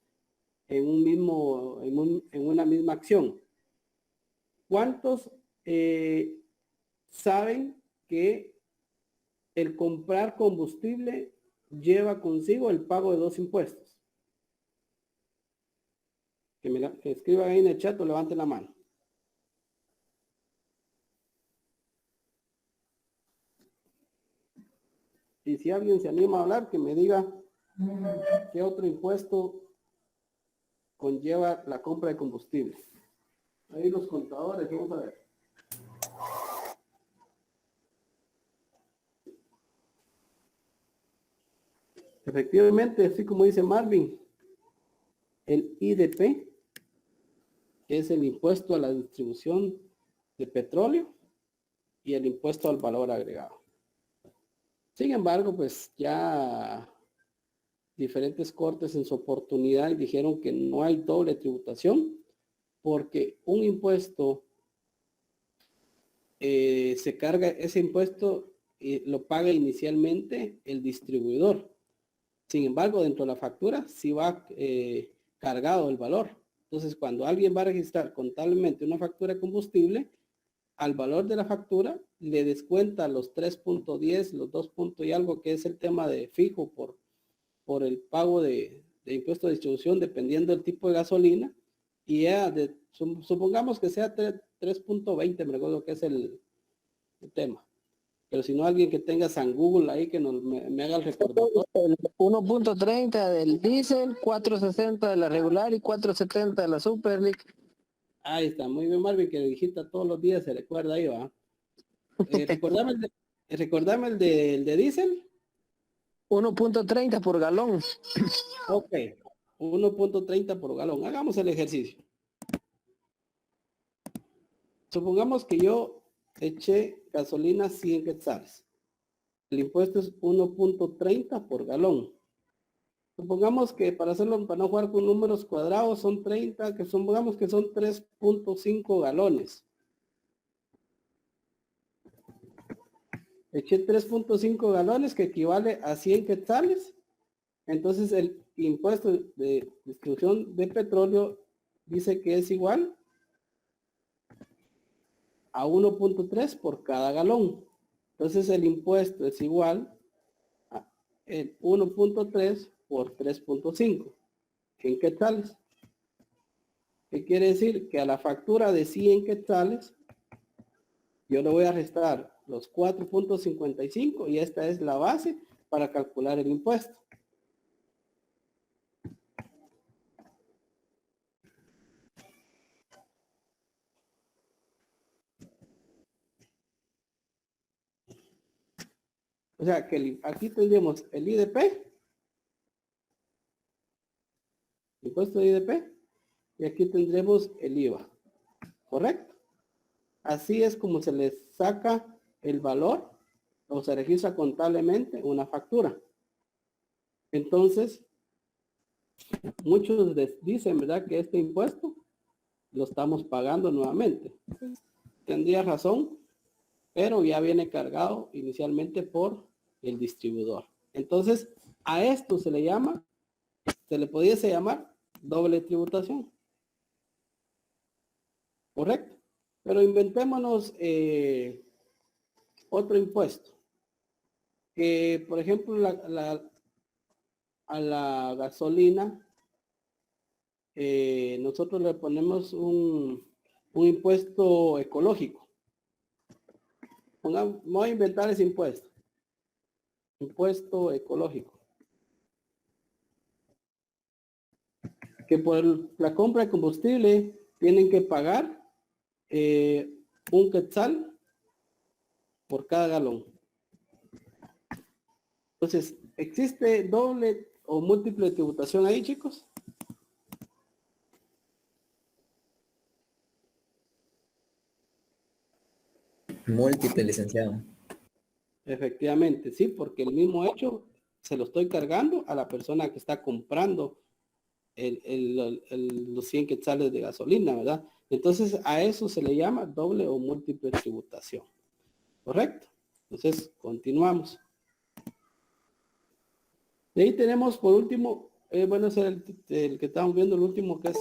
Speaker 1: en una misma acción. ¿Cuántos saben que el comprar combustible lleva consigo el pago de 2 impuestos? Que escriban ahí en el chat o levanten la mano. Y si alguien se anima a hablar, que me diga qué otro impuesto conlleva la compra de combustible. Ahí los contadores, vamos a ver. Efectivamente, así como dice Marvin, el IDP que es el impuesto a la distribución de petróleo y el impuesto al valor agregado. Sin embargo, pues ya diferentes cortes en su oportunidad dijeron que no hay doble tributación porque un impuesto se carga, ese impuesto lo paga inicialmente el distribuidor. Sin embargo, dentro de la factura sí va cargado el valor. Entonces, cuando alguien va a registrar contablemente una factura de combustible, al valor de la factura le descuenta los 3.10, los 2 puntos y algo, que es el tema de fijo por el pago de impuesto de distribución dependiendo del tipo de gasolina, y ya supongamos que sea 3.20, me recuerdo que es el tema. Pero si no, alguien que tenga San Google ahí que me haga el recordatorio.
Speaker 2: 1.30 del diésel, 4.60 de la regular y 4.70 de la Super League.
Speaker 1: Ahí está, muy bien, Marvin, que digita todos los días, se recuerda ahí, va. Recordame el de diésel.
Speaker 2: 1.30 por galón.
Speaker 1: Ok, 1.30 por galón. Hagamos el ejercicio. Supongamos que yo eché gasolina 100 quetzales. El impuesto es 1.30 por galón. Supongamos que para no jugar con números cuadrados son 30, que supongamos que son 3.5 galones. Eché 3.5 galones, que equivale a 100 quetzales. Entonces el impuesto de distribución de petróleo dice que es igual a 1.3 por cada galón. Entonces el impuesto es igual a el 1.3 por 3.5 en quetzales. ¿Qué quiere decir? Que a la factura de 100 quetzales yo le voy a restar los 4.55 y esta es la base para calcular el impuesto. O sea que aquí tendríamos el IDP, impuesto de IDP, y aquí tendremos el IVA, ¿correcto? Así es como se les saca el valor o se registra contablemente una factura. Entonces, muchos dicen, ¿verdad?, que este impuesto lo estamos pagando nuevamente. Tendría razón, pero ya viene cargado inicialmente por el distribuidor. Entonces, a esto se le pudiese llamar doble tributación. ¿Correcto? Pero inventémonos otro impuesto. Que, por ejemplo, a la gasolina, nosotros le ponemos un impuesto ecológico. Voy a inventar ese impuesto. Impuesto ecológico. Que por la compra de combustible tienen que pagar un quetzal por cada galón. Entonces, ¿existe doble o múltiple tributación ahí, chicos?
Speaker 5: Múltiple, licenciado.
Speaker 1: Efectivamente, sí, porque el mismo hecho se lo estoy cargando a la persona que está comprando los 100 quetzales de gasolina, ¿verdad? Entonces, a eso se le llama doble o múltiple tributación. ¿Correcto? Entonces, continuamos. De ahí tenemos, por último, bueno, ese es el que estamos viendo, el último, que es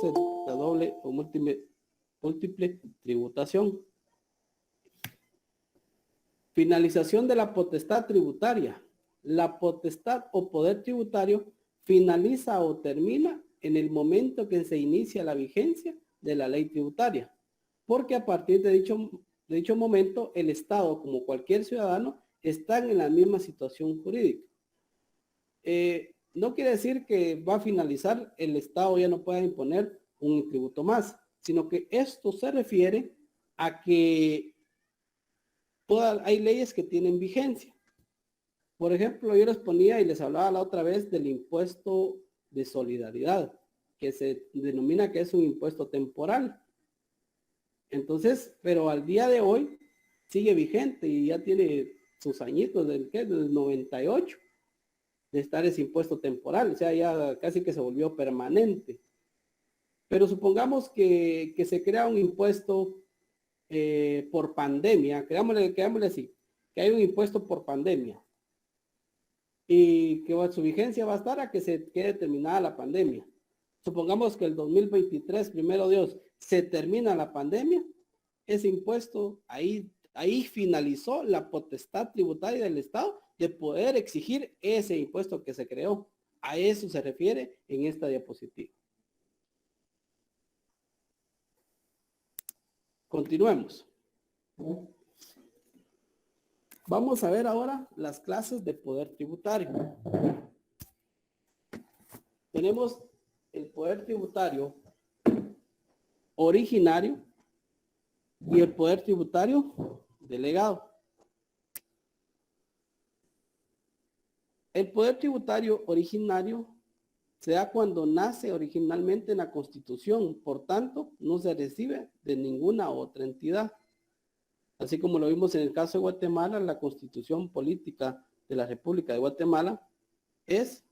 Speaker 1: la doble o múltiple tributación. Finalización de la potestad tributaria. La potestad o poder tributario finaliza o termina en el momento que se inicia la vigencia de la ley tributaria, porque a partir de dicho momento el Estado, como cualquier ciudadano, están en la misma situación jurídica. No quiere decir que va a finalizar, el Estado ya no pueda imponer un tributo más, sino que esto se refiere a que hay leyes que tienen vigencia. Por ejemplo, yo les ponía y les hablaba la otra vez del impuesto de solidaridad, que se denomina que es un impuesto temporal. Entonces, pero al día de hoy sigue vigente y ya tiene sus añitos del 98 de estar ese impuesto temporal, o sea, ya casi que se volvió permanente. Pero supongamos que se crea un impuesto por pandemia, creámosle así, que hay un impuesto por pandemia y que su vigencia va a estar a que se quede terminada la pandemia. Supongamos que el 2023, primero Dios, se termina la pandemia, ese impuesto ahí finalizó la potestad tributaria del Estado de poder exigir ese impuesto que se creó. A eso se refiere en esta diapositiva. Continuemos. Vamos a ver ahora las clases de poder tributario. Tenemos el poder tributario originario y el poder tributario delegado. El poder tributario originario se da cuando nace originalmente en la Constitución, por tanto, no se recibe de ninguna otra entidad. Así como lo vimos en el caso de Guatemala, la Constitución Política de la República de Guatemala es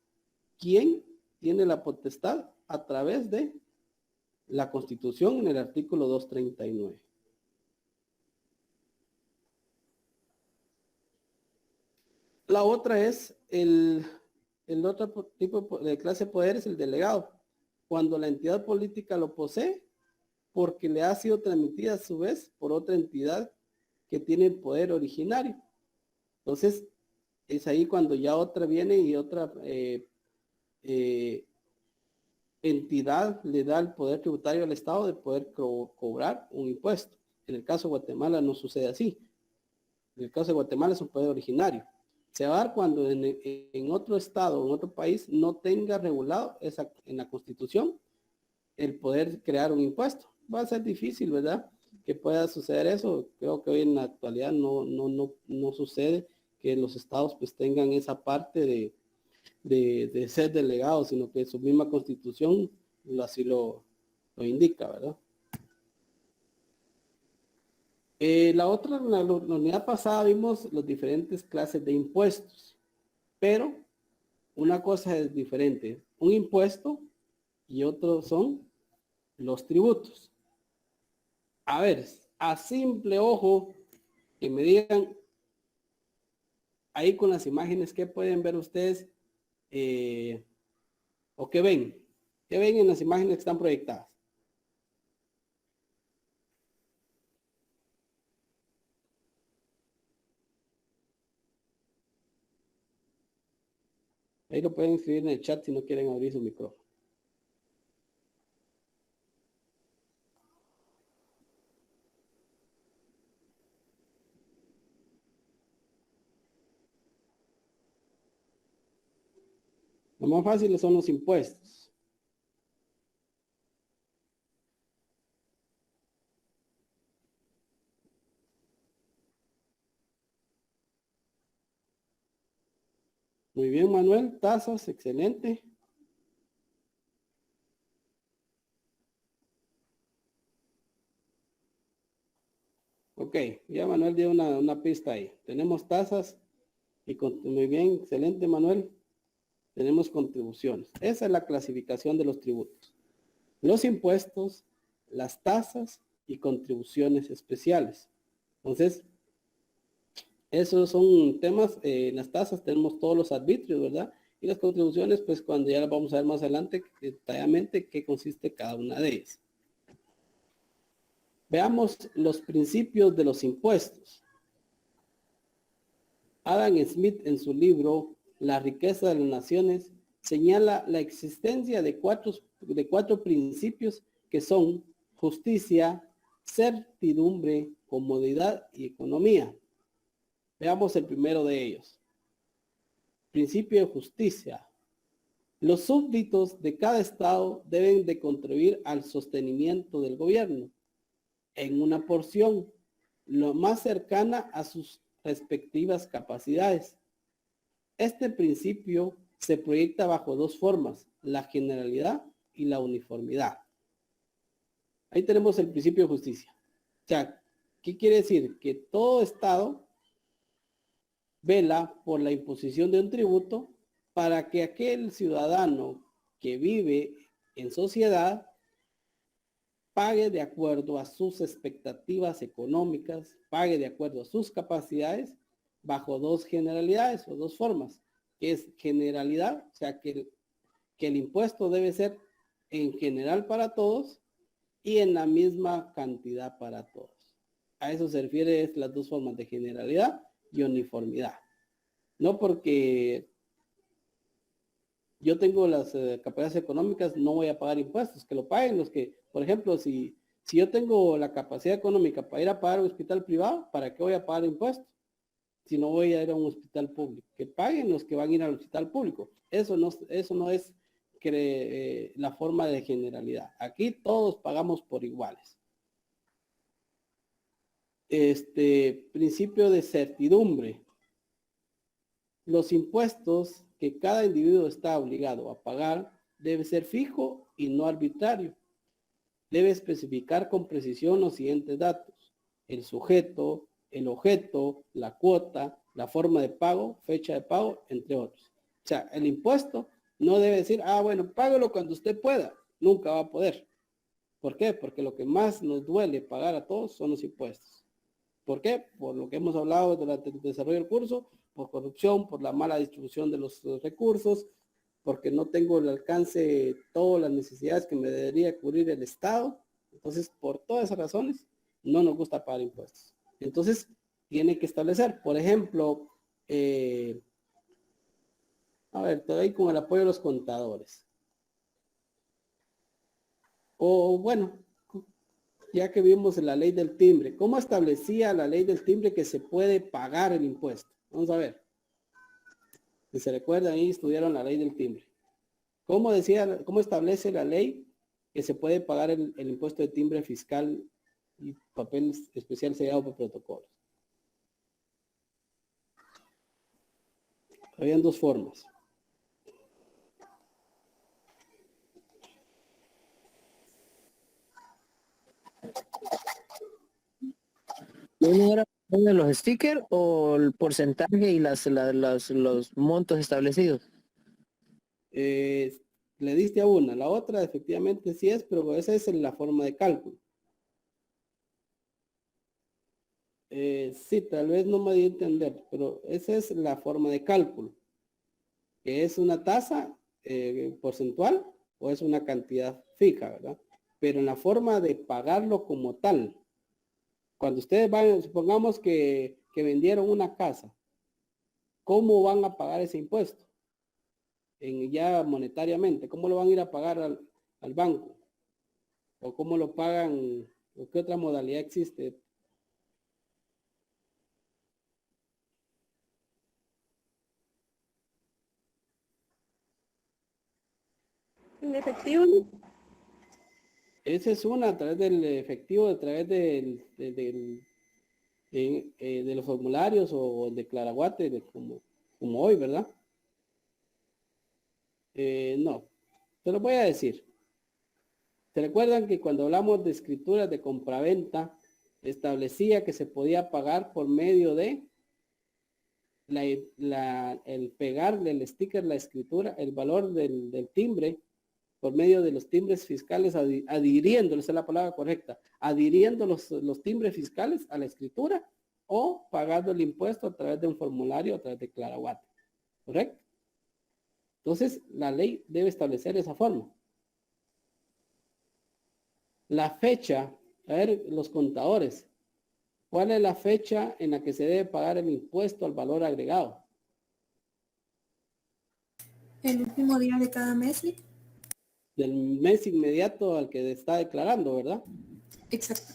Speaker 1: quien tiene la potestad a través de la Constitución en el artículo 239. La otra es el otro tipo de clase de poder es el delegado, cuando la entidad política lo posee porque le ha sido transmitida a su vez por otra entidad que tiene poder originario. Entonces, es ahí cuando ya otra viene y otra entidad le da el poder tributario al Estado de poder cobrar un impuesto. En el caso de Guatemala no sucede así. En el caso de Guatemala es un poder originario. Se va a dar cuando en otro estado, en otro país, no tenga regulado en la Constitución el poder crear un impuesto. Va a ser difícil, ¿verdad?, que pueda suceder eso. Creo que hoy en la actualidad no sucede que los estados pues tengan esa parte de ser delegados, sino que su misma Constitución así lo indica, ¿verdad? La unidad pasada vimos las diferentes clases de impuestos, pero una cosa es diferente. Un impuesto y otro son los tributos. A ver, a simple ojo, que me digan ahí con las imágenes, ¿qué pueden ver ustedes? ¿O qué ven? ¿Qué ven en las imágenes que están proyectadas? Ahí lo pueden escribir en el chat si no quieren abrir su micrófono. Lo más fácil son los impuestos. Muy bien, Manuel. Tasas, excelente. Ok, ya Manuel dio una pista ahí. Tenemos tasas y muy bien, excelente, Manuel. Tenemos contribuciones. Esa es la clasificación de los tributos. Los impuestos, las tasas y contribuciones especiales. Entonces, esos son temas. En las tasas tenemos todos los arbitrios, ¿verdad? Y las contribuciones, pues cuando ya las vamos a ver más adelante detalladamente qué consiste cada una de ellas. Veamos los principios de los impuestos. Adam Smith en su libro La riqueza de las naciones señala la existencia de cuatro principios que son justicia, certidumbre, comodidad y economía. Veamos el primero de ellos. Principio de justicia. Los súbditos de cada estado deben de contribuir al sostenimiento del gobierno en una porción lo más cercana a sus respectivas capacidades. Este principio se proyecta bajo dos formas, la generalidad y la uniformidad. Ahí tenemos el principio de justicia. O sea, ¿qué quiere decir? Que todo Estado vela por la imposición de un tributo para que aquel ciudadano que vive en sociedad pague de acuerdo a sus expectativas económicas, pague de acuerdo a sus capacidades, bajo dos generalidades o dos formas, que es generalidad, o sea que el impuesto debe ser en general para todos y en la misma cantidad para todos. A eso se refiere las dos formas de generalidad y uniformidad. No porque yo tengo las capacidades económicas, no voy a pagar impuestos, que lo paguen los que, por ejemplo, si yo tengo la capacidad económica para ir a pagar un hospital privado, ¿para qué voy a pagar impuestos? Si no voy a ir a un hospital público, que paguen los que van a ir al hospital público. Eso no es la forma de generalidad. Aquí todos pagamos por iguales. Principio de certidumbre. Los impuestos que cada individuo está obligado a pagar debe ser fijo y no arbitrario. Debe especificar con precisión los siguientes datos: el sujeto, el objeto, la cuota, la forma de pago, fecha de pago, entre otros. O sea, el impuesto no debe decir, bueno, págalo cuando usted pueda. Nunca va a poder. ¿Por qué? Porque lo que más nos duele pagar a todos son los impuestos. ¿Por qué? Por lo que hemos hablado durante el desarrollo del curso, por corrupción, por la mala distribución de los recursos, porque no tengo el alcance de todas las necesidades que me debería cubrir el Estado. Entonces, por todas esas razones, no nos gusta pagar impuestos. Entonces, tiene que establecer, por ejemplo, a ver, te doy con el apoyo de los contadores. O bueno, ya que vimos la ley del timbre, ¿cómo establecía la ley del timbre que se puede pagar el impuesto? Vamos a ver. Si se recuerdan, ahí estudiaron la ley del timbre. ¿Cómo establece la ley que se puede pagar el impuesto de timbre fiscal y papel especial sellado por protocolos? Habían dos formas.
Speaker 2: ¿Uno era de los stickers o el porcentaje y los montos establecidos?
Speaker 1: Le diste a una, la otra efectivamente sí es, pero esa es la forma de cálculo. Sí, tal vez no me di a entender, pero esa es la forma de cálculo, que es una tasa porcentual o es una cantidad fija, ¿verdad? Pero en la forma de pagarlo como tal, cuando ustedes van, supongamos que vendieron una casa, ¿cómo van a pagar ese impuesto? Ya monetariamente, ¿cómo lo van a ir a pagar al banco? ¿O cómo lo pagan? ¿O qué otra modalidad existe?
Speaker 4: ¿En efectivo?
Speaker 1: Esa es una, a través del efectivo, a través de los formularios o el declaraguate, como hoy, ¿verdad? No, te lo voy a decir. ¿Se recuerdan que cuando hablamos de escrituras de compraventa, establecía que se podía pagar por medio de el pegarle el sticker, la escritura, el valor del timbre, por medio de los timbres fiscales, adhiriendo, esa es la palabra correcta, adhiriendo los timbres fiscales a la escritura o pagando el impuesto a través de un formulario, a través de claraguate, ¿correcto? Entonces, la ley debe establecer esa forma. La fecha, a ver, los contadores, ¿cuál es la fecha en la que se debe pagar el impuesto al valor agregado?
Speaker 6: El último día de cada mes.
Speaker 1: Del mes inmediato al que está declarando, ¿verdad?
Speaker 6: Exacto.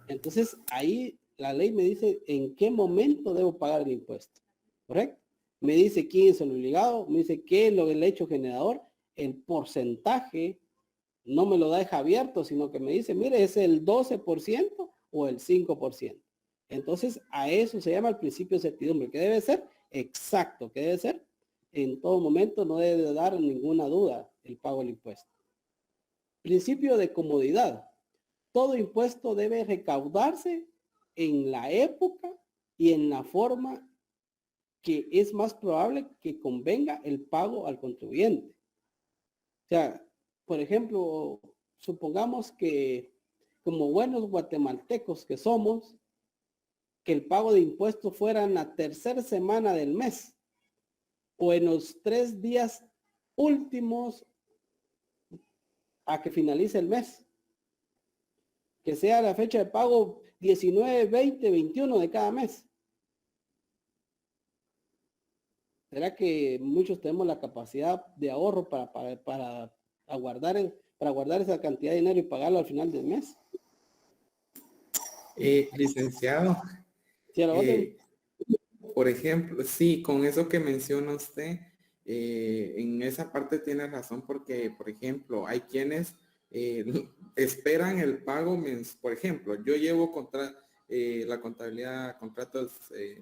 Speaker 1: Entonces, ahí la ley me dice en qué momento debo pagar el impuesto, ¿correcto? Me dice quién es el obligado, me dice qué es el hecho generador, el porcentaje no me lo deja abierto, sino que me dice, mire, es el 12% o el 5%. Entonces, a eso se llama el principio de certidumbre, que debe ser exacto, que debe ser en todo momento, no debe dar ninguna duda el pago del impuesto. Principio de comodidad. todo impuesto debe recaudarse en la época y en la forma que es más probable que convenga el pago al contribuyente. O sea, por ejemplo, supongamos que como buenos guatemaltecos que somos, que el pago de impuestos fuera en la tercera semana del mes o en los 3 días últimos a que finalice el mes. Que sea la fecha de pago 19, 20, 21 de cada mes. ¿Será que muchos tenemos la capacidad de ahorro para guardar esa cantidad de dinero y pagarlo al final del mes?
Speaker 3: Licenciado,
Speaker 1: ¿Sí, a la orden?
Speaker 3: por ejemplo, sí, con eso que menciona usted, en esa parte tiene razón porque, por ejemplo, hay quienes esperan el pago por ejemplo, yo llevo la contabilidad, contratos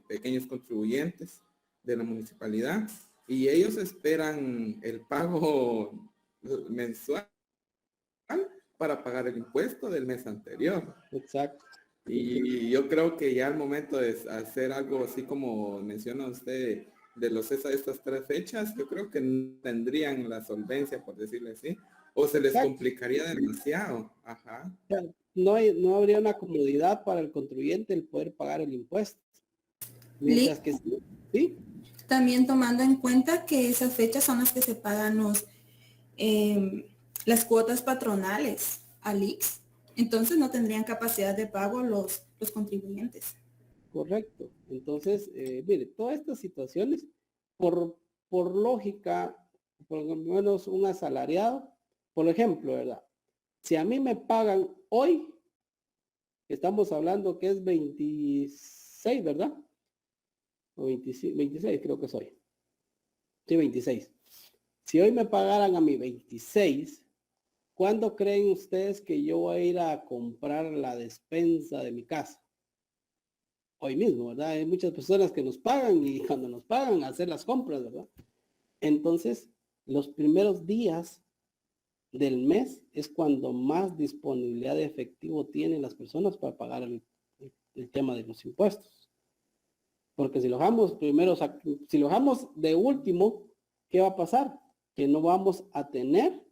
Speaker 3: pequeños contribuyentes de la municipalidad y ellos esperan el pago mensual para pagar el impuesto del mes anterior.
Speaker 1: Exacto.
Speaker 3: Y yo creo que ya al momento de hacer algo así como menciona usted de estas 3 fechas, yo creo que no tendrían la solvencia, por decirlo así, o se les
Speaker 1: Exacto.
Speaker 3: complicaría demasiado. Ajá.
Speaker 1: O sea, no habría una comodidad para el contribuyente el poder pagar el impuesto. Mientras que sí.
Speaker 6: También tomando en cuenta que esas fechas son las que se pagan las cuotas patronales al IX. Entonces no tendrían capacidad de pago los contribuyentes.
Speaker 1: Correcto. Entonces, mire, todas estas situaciones, por lógica, por lo menos un asalariado, por ejemplo, ¿verdad? Si a mí me pagan hoy, estamos hablando que es 26, ¿verdad? O 26 creo que soy. Sí, 26. Si hoy me pagaran a mi 26, ¿cuándo creen ustedes que yo voy a ir a comprar la despensa de mi casa? Hoy mismo, ¿verdad? Hay muchas personas que nos pagan y cuando nos pagan hacer las compras, ¿verdad? Entonces, los primeros días del mes es cuando más disponibilidad de efectivo tienen las personas para pagar el tema de los impuestos. Porque si lo dejamos primero, si lo dejamos de último, ¿qué va a pasar? Que no vamos a tener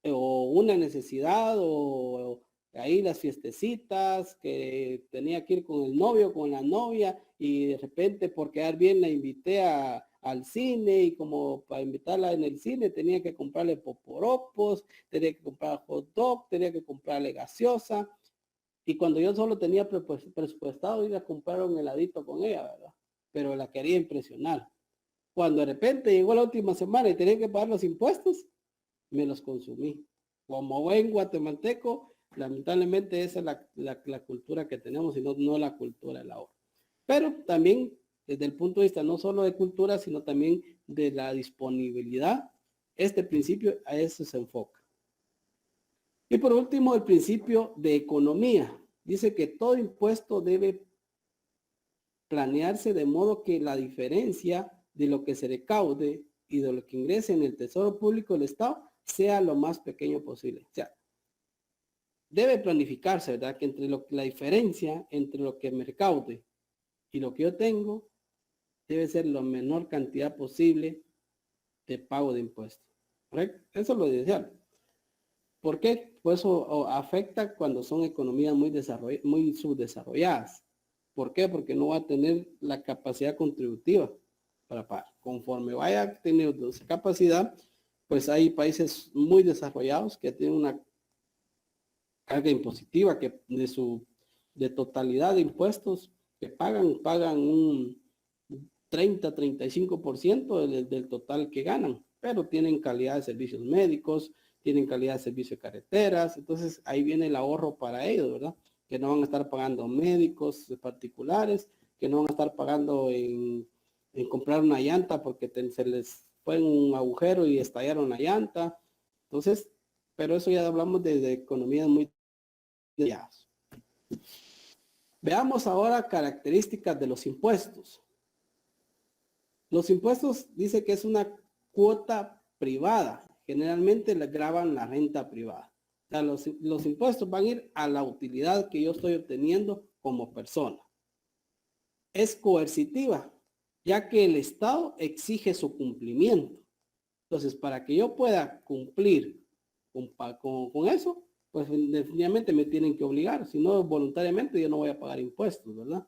Speaker 1: o una necesidad o ahí las fiestecitas, que tenía que ir con el novio, con la novia, y de repente por quedar bien la invité al cine, y como para invitarla en el cine tenía que comprarle poporopos, tenía que comprar hot dog, tenía que comprarle gaseosa, y cuando yo solo tenía presupuestado ir a comprar un heladito con ella, ¿verdad? Pero la quería impresionar. Cuando de repente llegó la última semana y tenía que pagar los impuestos, me los consumí. Como buen guatemalteco, lamentablemente esa es la cultura que tenemos y no la cultura del ahorro. Pero también desde el punto de vista no solo de cultura, sino también de la disponibilidad, este principio a eso se enfoca. Y por último, el principio de economía. Dice que todo impuesto debe planearse de modo que la diferencia de lo que se recaude y de lo que ingrese en el tesoro público del Estado sea lo más pequeño posible. O sea, debe planificarse, ¿verdad? Que entre la diferencia entre lo que me recaude y lo que yo tengo debe ser la menor cantidad posible de pago de impuestos. ¿Correcto? Eso es lo ideal. ¿Por qué? Pues eso afecta cuando son economías muy subdesarrolladas. ¿Por qué? Porque no va a tener la capacidad contributiva para pagar. Conforme vaya teniendo esa capacidad, pues hay países muy desarrollados que tienen una carga impositiva que de totalidad de impuestos que pagan un 30-35% del total que ganan, pero tienen calidad de servicios médicos, tienen calidad de servicio de carreteras, entonces ahí viene el ahorro para ellos, ¿verdad? Que no van a estar pagando médicos particulares, que no van a estar pagando en comprar una llanta porque se les fue un agujero y estallaron la llanta. Entonces, pero eso ya hablamos de economías muy detalladas. Veamos ahora características de los impuestos. Los impuestos dice que es una cuota privada. Generalmente le graban la renta privada. O sea, los impuestos van a ir a la utilidad que yo estoy obteniendo como persona. Es coercitiva, ya que el Estado exige su cumplimiento. Entonces, para que yo pueda cumplir con eso, pues definitivamente me tienen que obligar. Si no, voluntariamente yo no voy a pagar impuestos, ¿verdad?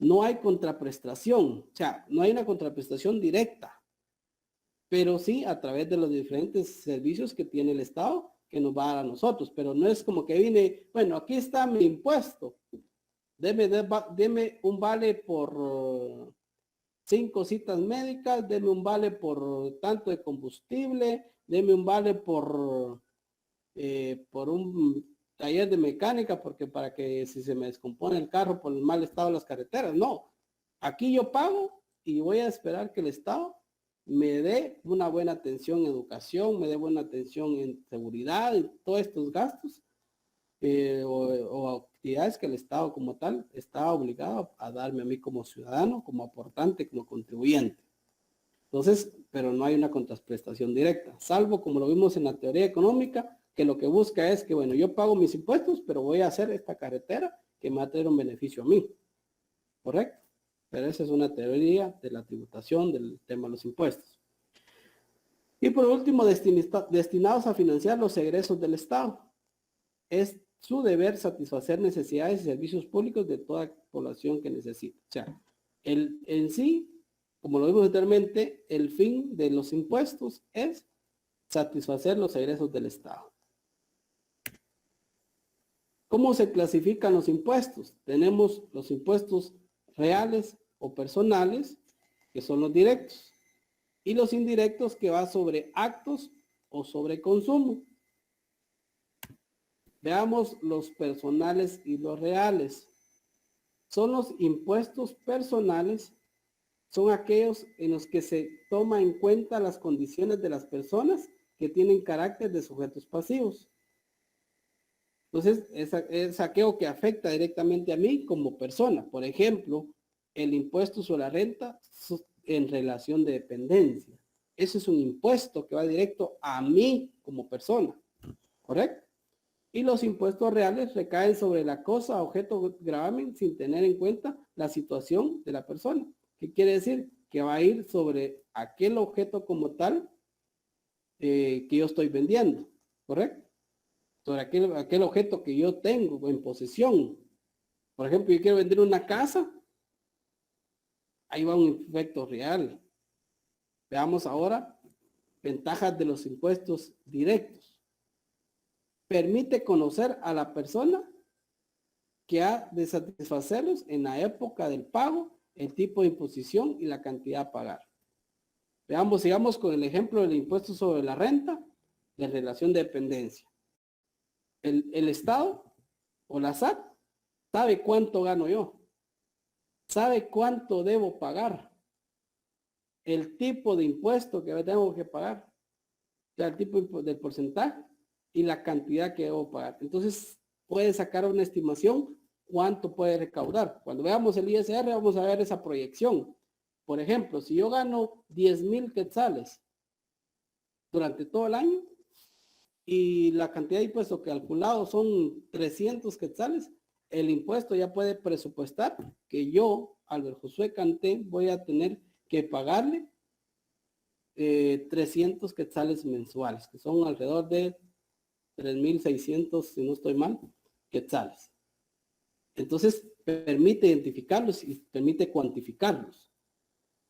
Speaker 1: No hay contraprestación, o sea, no hay una contraprestación directa, pero sí a través de los diferentes servicios que tiene el Estado que nos va a dar a nosotros. Pero no es como que vine, bueno, aquí está mi impuesto, deme un vale por 5 citas médicas, deme un vale por tanto de combustible, deme un vale por un taller de mecánica, porque para que si se me descompone el carro por el mal estado de las carreteras. No, aquí yo pago y voy a esperar que el Estado me dé una buena atención en educación, me dé buena atención en seguridad y todos estos gastos o actividades que el Estado como tal está obligado a darme a mí como ciudadano, como aportante, como contribuyente. Entonces, pero no hay una contraprestación directa, salvo como lo vimos en la teoría económica, que lo que busca es que, bueno, yo pago mis impuestos, pero voy a hacer esta carretera que me va a traer un beneficio a mí. ¿Correcto? Pero esa es una teoría de la tributación del tema de los impuestos. Y por último, destinados a financiar los egresos del Estado. Es su deber satisfacer necesidades y servicios públicos de toda población que necesita. O sea, en sí, como lo vimos anteriormente, el fin de los impuestos es satisfacer los egresos del Estado. ¿Cómo se clasifican los impuestos? Tenemos los impuestos reales o personales, que son los directos, y los indirectos, que va sobre actos o sobre consumo. Veamos los personales y los reales. Son los impuestos personales, son aquellos en los que se toma en cuenta las condiciones de las personas que tienen carácter de sujetos pasivos. Entonces, es aquello que afecta directamente a mí como persona. Por ejemplo, el impuesto sobre la renta en relación de dependencia. Ese es un impuesto que va directo a mí como persona. ¿Correcto? Y los impuestos reales recaen sobre la cosa, objeto, gravamen, sin tener en cuenta la situación de la persona. ¿Qué quiere decir? Que va a ir sobre aquel objeto como tal que yo estoy vendiendo. ¿Correcto? Sobre aquel objeto que yo tengo en posesión. Por ejemplo, yo quiero vender una casa, ahí va un efecto real. Veamos ahora ventajas de los impuestos directos. Permite conocer a la persona que ha de satisfacerlos en la época del pago, el tipo de imposición y la cantidad a pagar. Veamos, sigamos con el ejemplo del impuesto sobre la renta de relación de dependencia. El Estado o la SAT sabe cuánto gano yo, sabe cuánto debo pagar, el tipo de impuesto que tengo que pagar, o sea, el tipo del porcentaje y la cantidad que debo pagar. Entonces puede sacar una estimación cuánto puede recaudar. Cuando veamos el ISR vamos a ver esa proyección. Por ejemplo, si yo gano 10,000 quetzales durante todo el año, y la cantidad de impuestos calculado son 300 quetzales, el impuesto ya puede presupuestar que yo, Albert Josué Canté, voy a tener que pagarle 300 quetzales mensuales, que son alrededor de 3,600, si no estoy mal, quetzales. Entonces, permite identificarlos y permite cuantificarlos.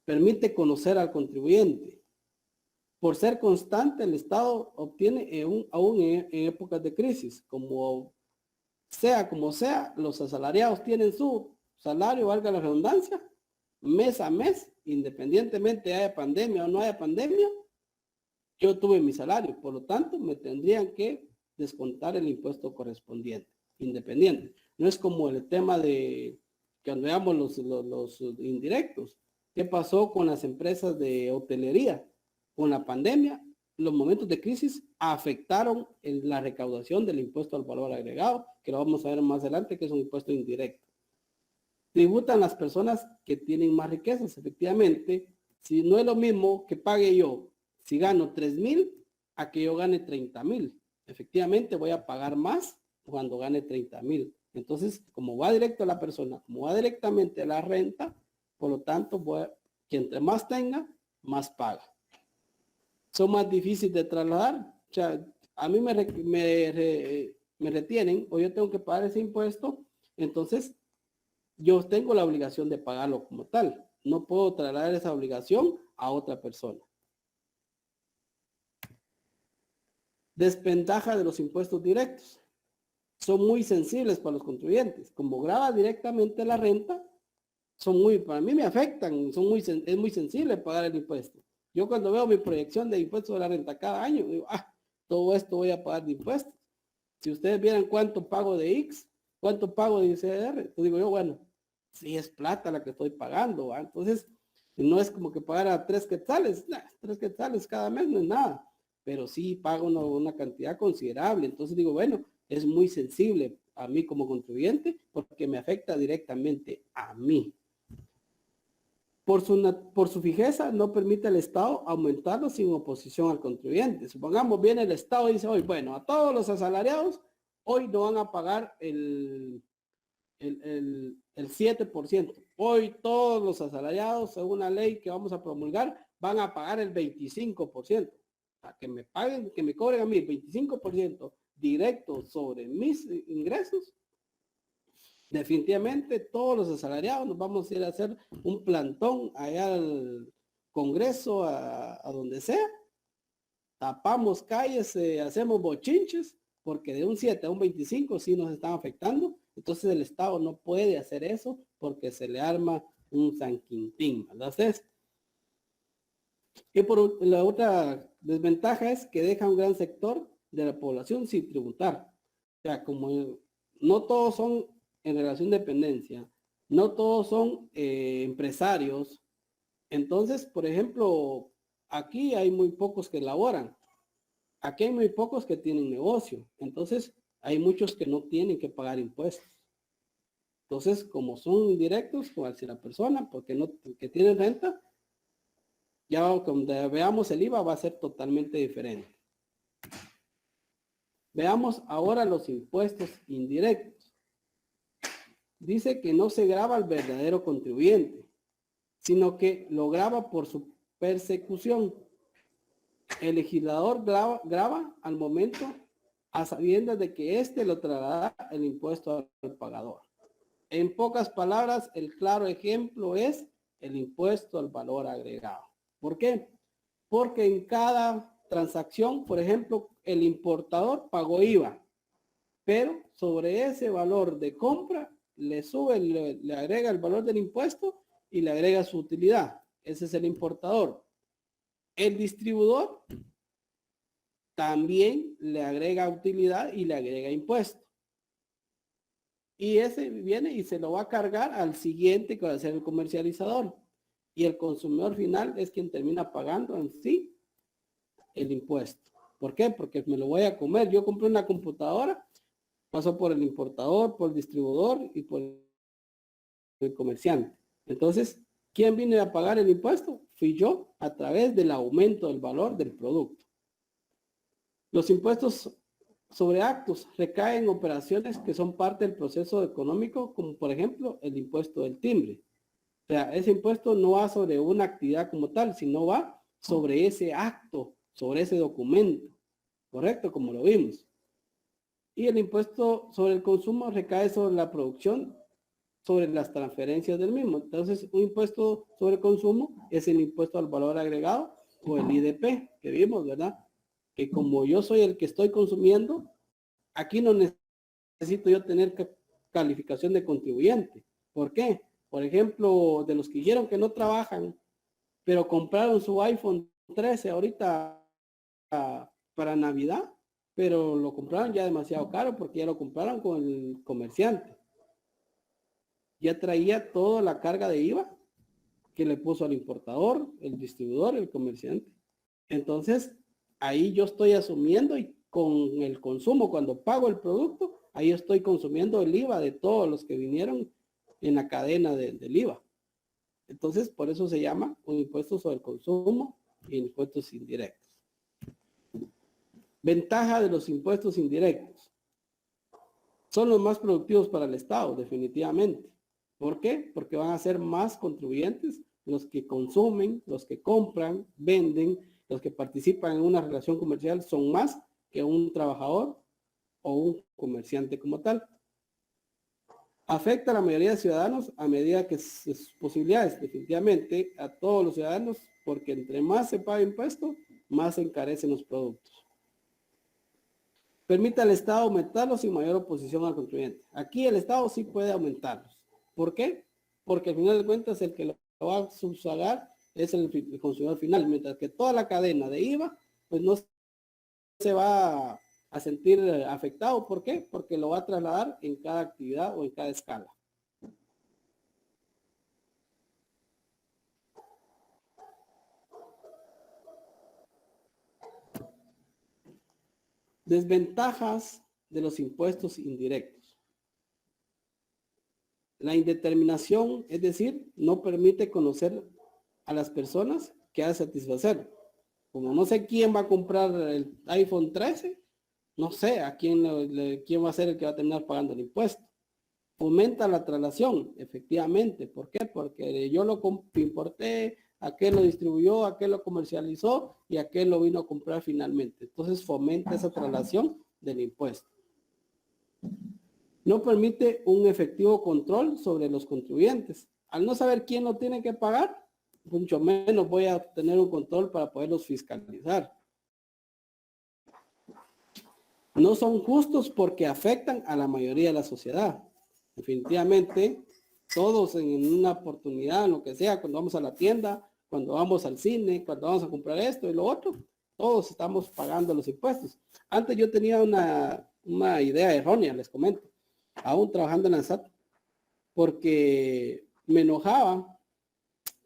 Speaker 1: Permite conocer al contribuyente. Por ser constante, el Estado obtiene aún en épocas de crisis, como sea, los asalariados tienen su salario, valga la redundancia, mes a mes, independientemente haya pandemia o no haya pandemia, yo tuve mi salario, por lo tanto, me tendrían que descontar el impuesto correspondiente, independiente. No es como el tema de que cuando veamos los indirectos. ¿Qué pasó con las empresas de hotelería? Con la pandemia, los momentos de crisis afectaron la recaudación del impuesto al valor agregado, que lo vamos a ver más adelante, que es un impuesto indirecto. Tributan las personas que tienen más riquezas, efectivamente. Si no es lo mismo que pague yo, si gano 3,000, a que yo gane 30,000. efectivamente voy a pagar más cuando gane 30,000. Entonces, como va directo a la persona, como va directamente a la renta, por lo tanto, que entre más tenga, más paga. Son más difíciles de trasladar. O sea, a mí me retienen o yo tengo que pagar ese impuesto, entonces yo tengo la obligación de pagarlo como tal. No puedo trasladar esa obligación a otra persona. Desventaja de los impuestos directos. Son muy sensibles para los contribuyentes. Como graba directamente la renta, para mí me afectan, es muy sensible pagar el impuesto. Yo cuando veo mi proyección de impuestos de la renta cada año, digo, todo esto voy a pagar de impuestos. Si ustedes vieran cuánto pago de X, cuánto pago de ICR, pues digo yo, bueno, sí es plata la que estoy pagando, ¿va? Entonces, no es como que pagara 3 quetzales, 3 quetzales cada mes no es nada, pero sí pago una cantidad considerable. Entonces digo, bueno, es muy sensible a mí como contribuyente porque me afecta directamente a mí. Por su fijeza, no permite al Estado aumentarlo sin oposición al contribuyente. Supongamos, viene el Estado y dice hoy, bueno, a todos los asalariados, hoy no van a pagar el 7%. Hoy todos los asalariados, según la ley que vamos a promulgar, van a pagar el 25%. Para que me paguen, que me cobren a mí el 25% directo sobre mis ingresos. Definitivamente todos los asalariados nos vamos a ir a hacer un plantón allá al Congreso, a donde sea. Tapamos calles, hacemos bochinches, porque de un 7 a un 25 sí nos están afectando. Entonces el Estado no puede hacer eso porque se le arma un San Quintín, ¿verdad? Y la otra desventaja es que deja un gran sector de la población sin tributar. O sea, como no todos son en relación de dependencia, no todos son empresarios. Entonces, por ejemplo, aquí hay muy pocos que laboran. Aquí hay muy pocos que tienen negocio. Entonces, hay muchos que no tienen que pagar impuestos. Entonces, como son indirectos, como si la persona, porque que tiene renta, ya cuando veamos el IVA va a ser totalmente diferente. Veamos ahora los impuestos indirectos. Dice que no se grava al verdadero contribuyente, sino que lo grava por su persecución. El legislador grava al momento a sabiendas de que éste lo traerá el impuesto al pagador. En pocas palabras, el claro ejemplo es el impuesto al valor agregado. ¿Por qué? Porque en cada transacción, por ejemplo, el importador pagó IVA, pero sobre ese valor de compra le sube, le agrega el valor del impuesto y le agrega su utilidad. Ese es el importador. El distribuidor también le agrega utilidad y le agrega impuesto. Y ese viene y se lo va a cargar al siguiente que va a ser el comercializador. Y el consumidor final es quien termina pagando en sí el impuesto. ¿Por qué? Porque me lo voy a comer. Yo compré una computadora, pasó por el importador, por el distribuidor y por el comerciante. Entonces, ¿quién viene a pagar el impuesto? Fui yo a través del aumento del valor del producto. Los impuestos sobre actos recaen en operaciones que son parte del proceso económico, como por ejemplo el impuesto del timbre. O sea, ese impuesto no va sobre una actividad como tal, sino va sobre ese acto, sobre ese documento. ¿Correcto? Como lo vimos. Y el impuesto sobre el consumo recae sobre la producción, sobre las transferencias del mismo. Entonces, un impuesto sobre el consumo es el impuesto al valor agregado o el IDP que vimos, ¿verdad? Que como yo soy el que estoy consumiendo, aquí no necesito yo tener calificación de contribuyente. ¿Por qué? Por ejemplo, de los que dijeron que no trabajan, pero compraron su iPhone 13 ahorita para Navidad, pero lo compraron ya demasiado caro porque ya lo compraron con el comerciante. Ya traía toda la carga de IVA que le puso al importador, el distribuidor, el comerciante. Entonces, ahí yo estoy asumiendo y con el consumo, cuando pago el producto, ahí estoy consumiendo el IVA de todos los que vinieron en la cadena del IVA. Entonces, por eso se llama un impuesto sobre el consumo y impuestos indirectos. Ventaja de los impuestos indirectos. Son los más productivos para el Estado, definitivamente. ¿Por qué? Porque van a ser más contribuyentes los que consumen, los que compran, venden, los que participan en una relación comercial son más que un trabajador o un comerciante como tal. Afecta a la mayoría de ciudadanos a medida que sus posibilidades, definitivamente, a todos los ciudadanos, porque entre más se paga impuesto, más se encarecen los productos. Permite al Estado aumentarlos sin mayor oposición al contribuyente. Aquí el Estado sí puede aumentarlos. ¿Por qué? Porque al final de cuentas el que lo va a subsagar es el consumidor final, mientras que toda la cadena de IVA, pues no se va a sentir afectado. ¿Por qué? Porque lo va a trasladar en cada actividad o en cada escala. Desventajas de los impuestos indirectos. La indeterminación, es decir, no permite conocer a las personas que ha de satisfacer. Como no sé quién va a comprar el iPhone 13, no sé a quién va a ser el que va a terminar pagando el impuesto. Fomenta la traslación, efectivamente. ¿Por qué? Porque yo lo importé, aquel lo distribuyó, aquel lo comercializó y aquel lo vino a comprar finalmente. Entonces fomenta esa traslación del impuesto. No permite un efectivo control sobre los contribuyentes. Al no saber quién lo tiene que pagar, mucho menos voy a tener un control para poderlos fiscalizar. No son justos porque afectan a la mayoría de la sociedad. Definitivamente, todos en una oportunidad, en lo que sea, cuando vamos a la tienda, cuando vamos al cine, cuando vamos a comprar esto y lo otro, todos estamos pagando los impuestos. Antes yo tenía una idea errónea, les comento, aún trabajando en la SAT, porque me enojaba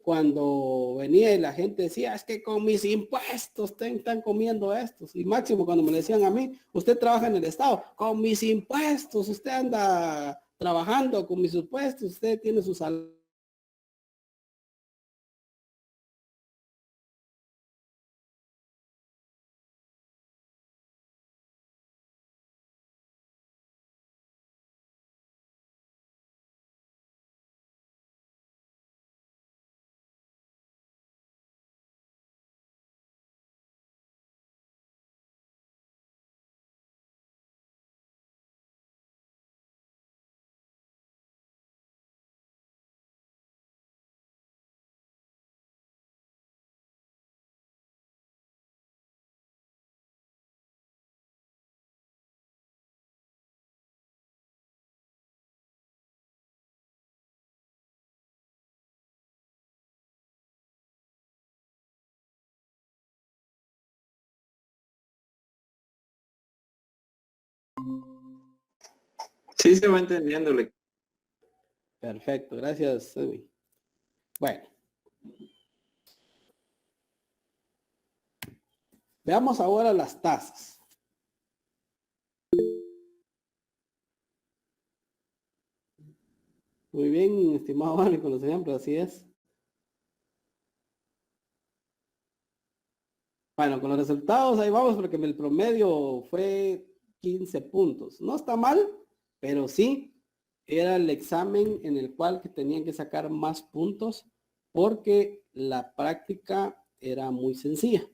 Speaker 1: cuando venía y la gente decía, es que con mis impuestos están comiendo estos. Y máximo cuando me decían a mí, usted trabaja en el Estado, con mis impuestos, usted anda trabajando con mis impuestos, usted tiene su salario.
Speaker 3: Sí se va entendiéndole.
Speaker 1: Perfecto, gracias, Edwin. Bueno. Veamos ahora las tasas. Muy bien, estimado Vale, con los ejemplos, así es. Bueno, con los resultados ahí vamos porque el promedio fue 15 puntos. No está mal, pero sí era el examen en el cual que tenían que sacar más puntos porque la práctica era muy sencilla.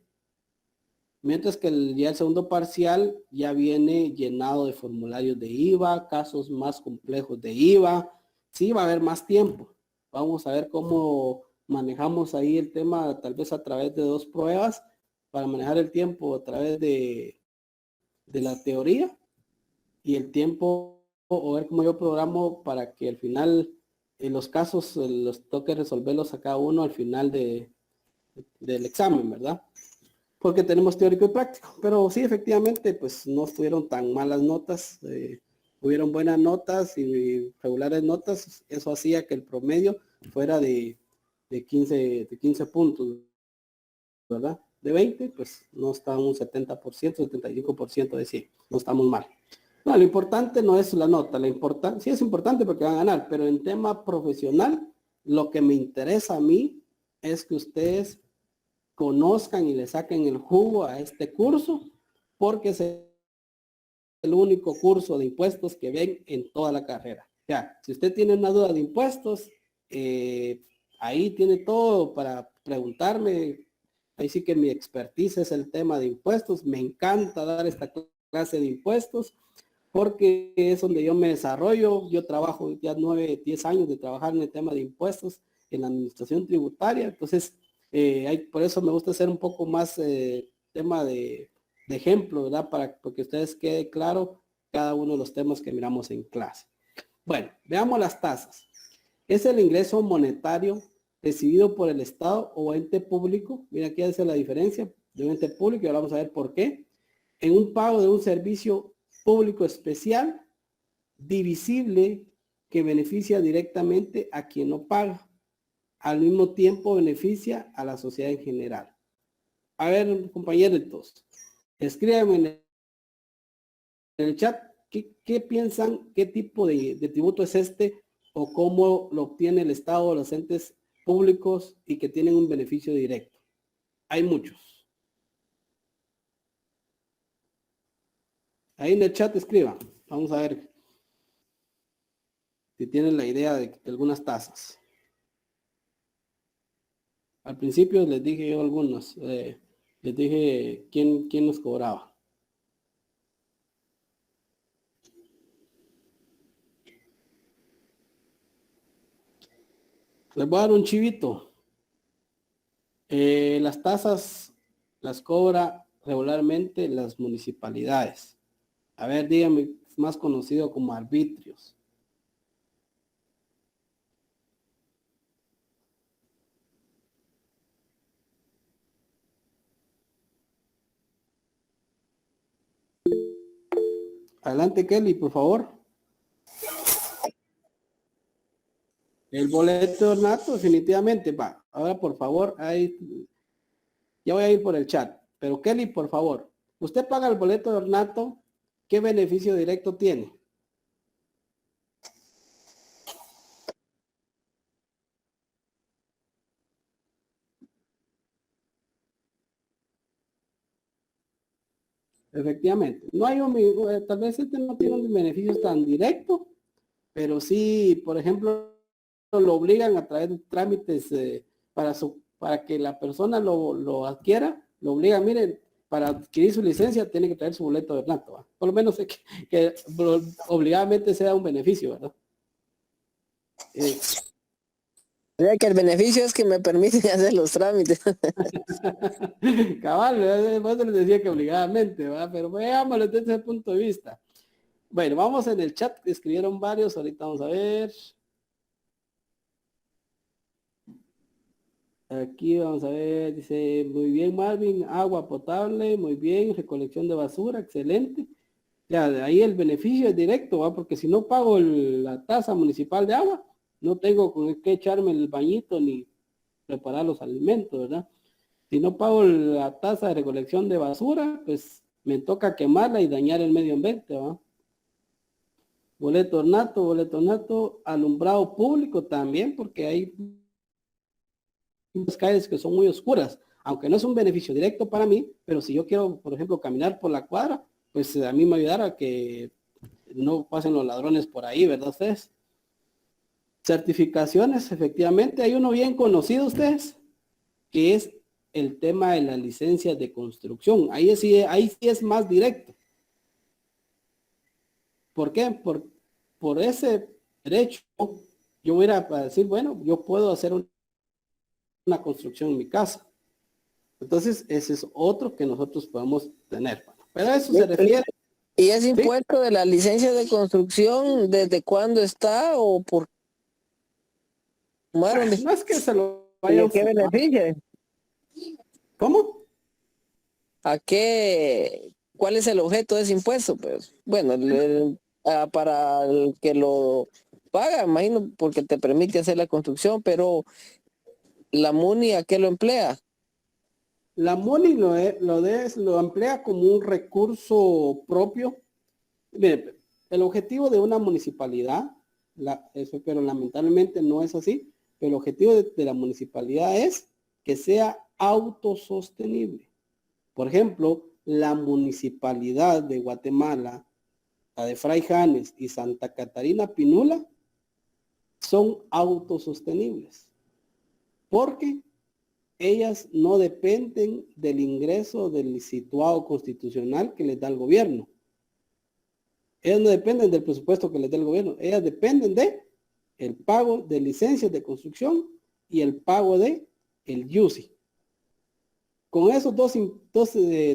Speaker 1: Mientras que ya el segundo parcial ya viene llenado de formularios de IVA, casos más complejos de IVA. Sí, va a haber más tiempo. Vamos a ver cómo manejamos ahí el tema, tal vez a través de 2 pruebas, para manejar el tiempo a través de la teoría y el tiempo, o ver cómo yo programo para que al final en los casos los toque resolverlos a cada uno al final del examen, ¿verdad? Porque tenemos teórico y práctico, pero sí, efectivamente, pues no estuvieron tan malas notas, hubieron buenas notas y regulares notas, eso hacía que el promedio fuera de 15 puntos, ¿verdad? De 20, pues no está un 70%, 75% de 100, no estamos mal. No, lo importante no es la nota, sí es importante porque van a ganar, pero en tema profesional, lo que me interesa a mí es que ustedes conozcan y le saquen el jugo a este curso porque es el único curso de impuestos que ven en toda la carrera. Ya, si usted tiene una duda de impuestos, ahí tiene todo para preguntarme. Ahí sí que mi expertise es el tema de impuestos. Me encanta dar esta clase de impuestos porque es donde yo me desarrollo. Yo trabajo ya 9, 10 años de trabajar en el tema de impuestos en la administración tributaria. Entonces, por eso me gusta hacer un poco más tema de ejemplo, ¿verdad? Para que ustedes quede claro cada uno de los temas que miramos en clase. Bueno, veamos las tasas. Es el ingreso monetario recibido por el Estado o ente público. Mira, aquí hace la diferencia de un ente público y ahora vamos a ver por qué. En un pago de un servicio público especial, divisible, que beneficia directamente a quien no paga. Al mismo tiempo beneficia a la sociedad en general. A ver, compañeritos, escríbanme en el chat qué piensan, qué tipo de tributo es este o cómo lo obtiene el Estado o los entes públicos y que tienen un beneficio directo. Hay muchos. Ahí en el chat escriban. Vamos a ver si tienen la idea de algunas tasas. Al principio les dije yo algunos. Les dije quién nos cobraba. Les voy a dar un chivito. Las tasas las cobra regularmente las municipalidades. A ver, dígame, es más conocido como arbitrios. Adelante, Kelly, por favor. El boleto de ornato, definitivamente, va. Ahora, por favor, ahí, ya voy a ir por el chat. Pero Kelly, por favor, usted paga el boleto de ornato, ¿qué beneficio directo tiene? Efectivamente. No hay tal vez este no tiene un beneficio tan directo, pero sí, por ejemplo, lo obligan a través de trámites para que la persona lo adquiera, lo obligan, miren, para adquirir su licencia tiene que traer su boleto de ornato, ¿va? Por lo menos que obligadamente sea un beneficio, ¿verdad?
Speaker 2: Ya que el beneficio es que me permiten hacer los trámites.
Speaker 1: Cabal, vos les decía que obligadamente, ¿va? Pero veámoslo desde ese punto de vista. Bueno, vamos en el chat, escribieron varios, ahorita vamos a ver. Aquí vamos a ver, dice, muy bien Marvin, agua potable, muy bien, recolección de basura, excelente. Ya, de ahí el beneficio es directo, ¿va? Porque si no pago la tasa municipal de agua, no tengo con qué echarme el bañito ni preparar los alimentos, ¿verdad? Si no pago la tasa de recolección de basura, pues me toca quemarla y dañar el medio ambiente, ¿va? Boleto ornato, alumbrado público también, porque hay calles que son muy oscuras, aunque no es un beneficio directo para mí, pero si yo quiero, por ejemplo, caminar por la cuadra, pues a mí me ayudará a que no pasen los ladrones por ahí, ¿verdad ustedes? Certificaciones, efectivamente, hay uno bien conocido ustedes, que es el tema de las licencias de construcción. Ahí sí es más directo. ¿Por qué? Por ese derecho, yo voy a decir, bueno, yo puedo hacer una construcción en mi casa. Entonces, ese es otro que nosotros podemos tener. Pero a eso se refiere.
Speaker 2: ¿Y ese impuesto de la licencia de construcción, desde cuándo está o por
Speaker 1: Bueno, no es que se lo vaya
Speaker 2: a qué beneficia?
Speaker 1: ¿Cómo?
Speaker 2: ¿Cuál es el objeto de ese impuesto? Pues, bueno, para el que lo paga, imagino, porque te permite hacer la construcción, pero la MUNI, ¿a qué lo emplea?
Speaker 1: La MUNI lo emplea como un recurso propio. Mire, el objetivo de una municipalidad, pero lamentablemente no es así, pero el objetivo de la municipalidad es que sea autosostenible. Por ejemplo, la municipalidad de Guatemala, la de Fray Janes y Santa Catarina Pinula son autosostenibles, porque ellas no dependen del ingreso del situado constitucional que les da el gobierno. Ellas no dependen del presupuesto que les da el gobierno. Ellas dependen de el pago de licencias de construcción y el pago de el UCI. Con esos dos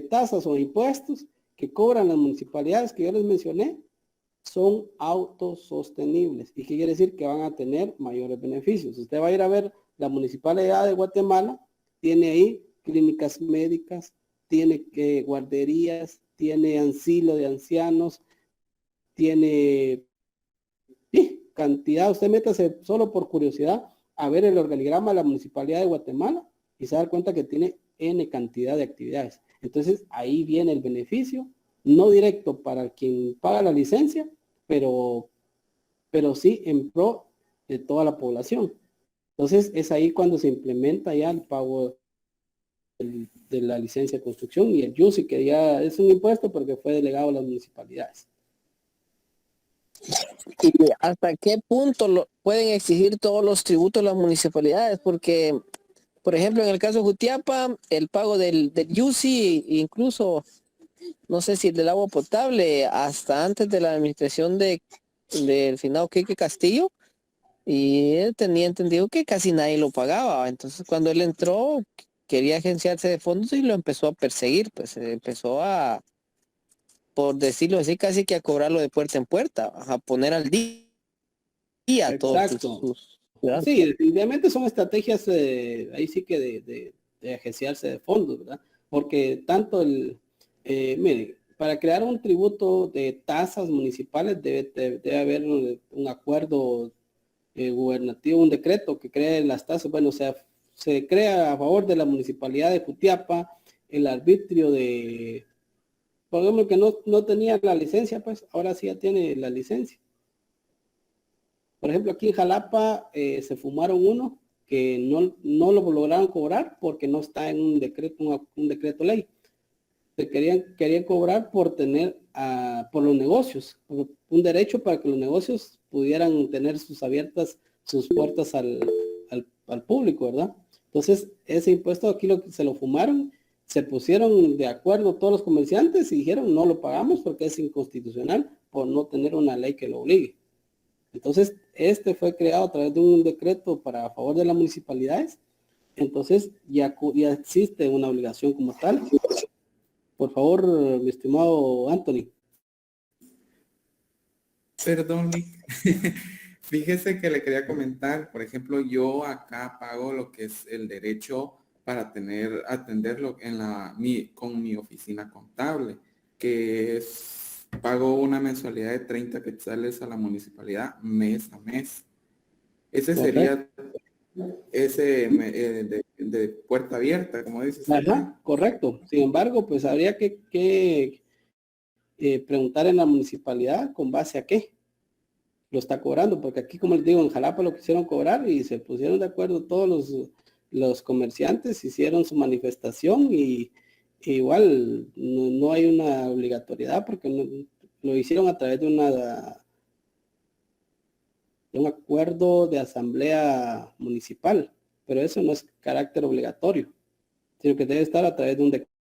Speaker 1: tasas o impuestos que cobran las municipalidades que yo les mencioné, son autosostenibles. ¿Y qué quiere decir? Que van a tener mayores beneficios. Usted va a ir a ver la Municipalidad de Guatemala, tiene ahí clínicas médicas, tiene guarderías, tiene asilo de ancianos, tiene cantidad. Usted métase solo por curiosidad a ver el organigrama de la Municipalidad de Guatemala y se da cuenta que tiene N cantidad de actividades. Entonces ahí viene el beneficio, no directo para quien paga la licencia, pero sí en pro de toda la población. Entonces es ahí cuando se implementa ya el pago de la licencia de construcción y el UCI, que ya es un impuesto porque fue delegado a las municipalidades.
Speaker 2: ¿Y hasta qué punto pueden exigir todos los tributos las municipalidades? Porque, por ejemplo, en el caso de Jutiapa, el pago del UCI, incluso, no sé si el del agua potable, hasta antes de la administración del finado Quique Castillo, y él tenía entendido que casi nadie lo pagaba. Entonces, cuando él entró, quería agenciarse de fondos y lo empezó a perseguir, pues empezó a, por decirlo así, casi que a cobrarlo de puerta en puerta, a poner al día a todos
Speaker 1: Exacto.
Speaker 2: sus ciudadanos.
Speaker 1: Sí, definitivamente son estrategias ahí sí que de agenciarse de fondos, ¿verdad? Porque tanto mire, para crear un tributo de tasas municipales debe haber un acuerdo gubernativo, un decreto que cree las tasas. Bueno, o sea, se crea a favor de la municipalidad de Jutiapa el arbitrio de, por ejemplo, que no tenía la licencia, pues ahora sí ya tiene la licencia. Por ejemplo, aquí en Jalapa se fumaron uno que no lo lograron cobrar porque no está en un decreto, un decreto ley. Se querían cobrar por tener, por los negocios, un derecho para que los negocios pudieran tener sus puertas al público, ¿verdad? Entonces, ese impuesto aquí se lo fumaron, se pusieron de acuerdo todos los comerciantes y dijeron no lo pagamos porque es inconstitucional por no tener una ley que lo obligue. Entonces, este fue creado a través de un decreto a favor de las municipalidades. Entonces, ya existe una obligación como tal. Por favor, mi estimado Anthony.
Speaker 3: Perdón, Nick. Fíjese que le quería comentar, por ejemplo, yo acá pago lo que es el derecho para atenderlo con mi oficina contable, que es, pago una mensualidad de 30 quetzales a la municipalidad mes a mes. Ese sería de puerta abierta, como dices.
Speaker 1: Ajá, correcto. Sin embargo, pues habría que preguntar en la municipalidad con base a qué lo está cobrando, porque aquí, como les digo, en Jalapa lo quisieron cobrar y se pusieron de acuerdo todos los comerciantes, hicieron su manifestación y igual no hay una obligatoriedad porque lo hicieron a través de un acuerdo de asamblea municipal, pero eso no es carácter obligatorio, sino que debe estar a través de un decreto.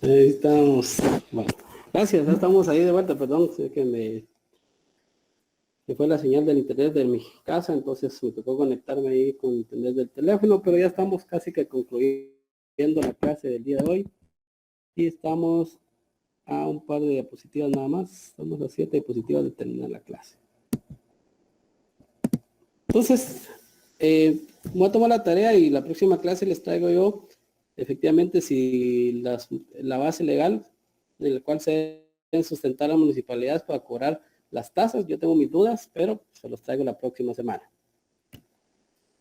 Speaker 1: Ahí estamos. Bueno, gracias, ya estamos ahí de vuelta, perdón, sé que fue la señal del internet de mi casa, entonces me tocó conectarme ahí con internet del teléfono, pero ya estamos casi que concluyendo la clase del día de hoy. Y estamos a un par de diapositivas nada más, estamos a 7 diapositivas de terminar la clase. Entonces, voy a tomar la tarea y la próxima clase les traigo yo, efectivamente, si la base legal en la cual se deben sustentar las municipalidades para cobrar las tasas. Yo tengo mis dudas, pero se los traigo la próxima semana.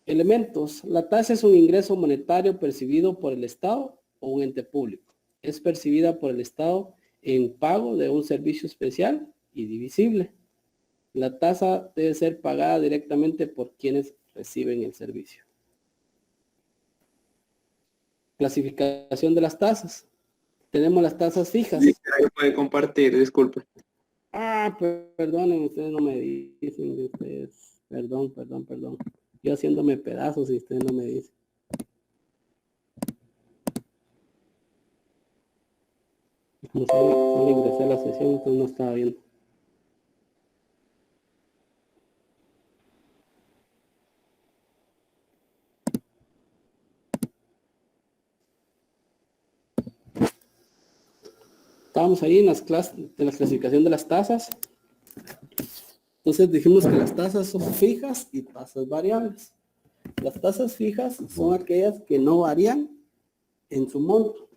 Speaker 1: Elementos. La tasa es un ingreso monetario percibido por el Estado o un ente público. Es percibida por el Estado en pago de un servicio especial y divisible. La tasa debe ser pagada directamente por quienes reciben el servicio. Clasificación de las tasas. Tenemos las tasas fijas.
Speaker 3: Sí, ahí puede compartir, disculpe.
Speaker 1: Perdonen, ustedes no me dicen, ustedes, perdón. Yo haciéndome pedazos y ustedes no me dicen. Como solo ingresé a la sesión, entonces no estaba viendo. Estábamos ahí en las clases de la clasificación de las tasas. Entonces dijimos que las tasas son fijas y tasas variables. Las tasas fijas son aquellas que no varían en su monto,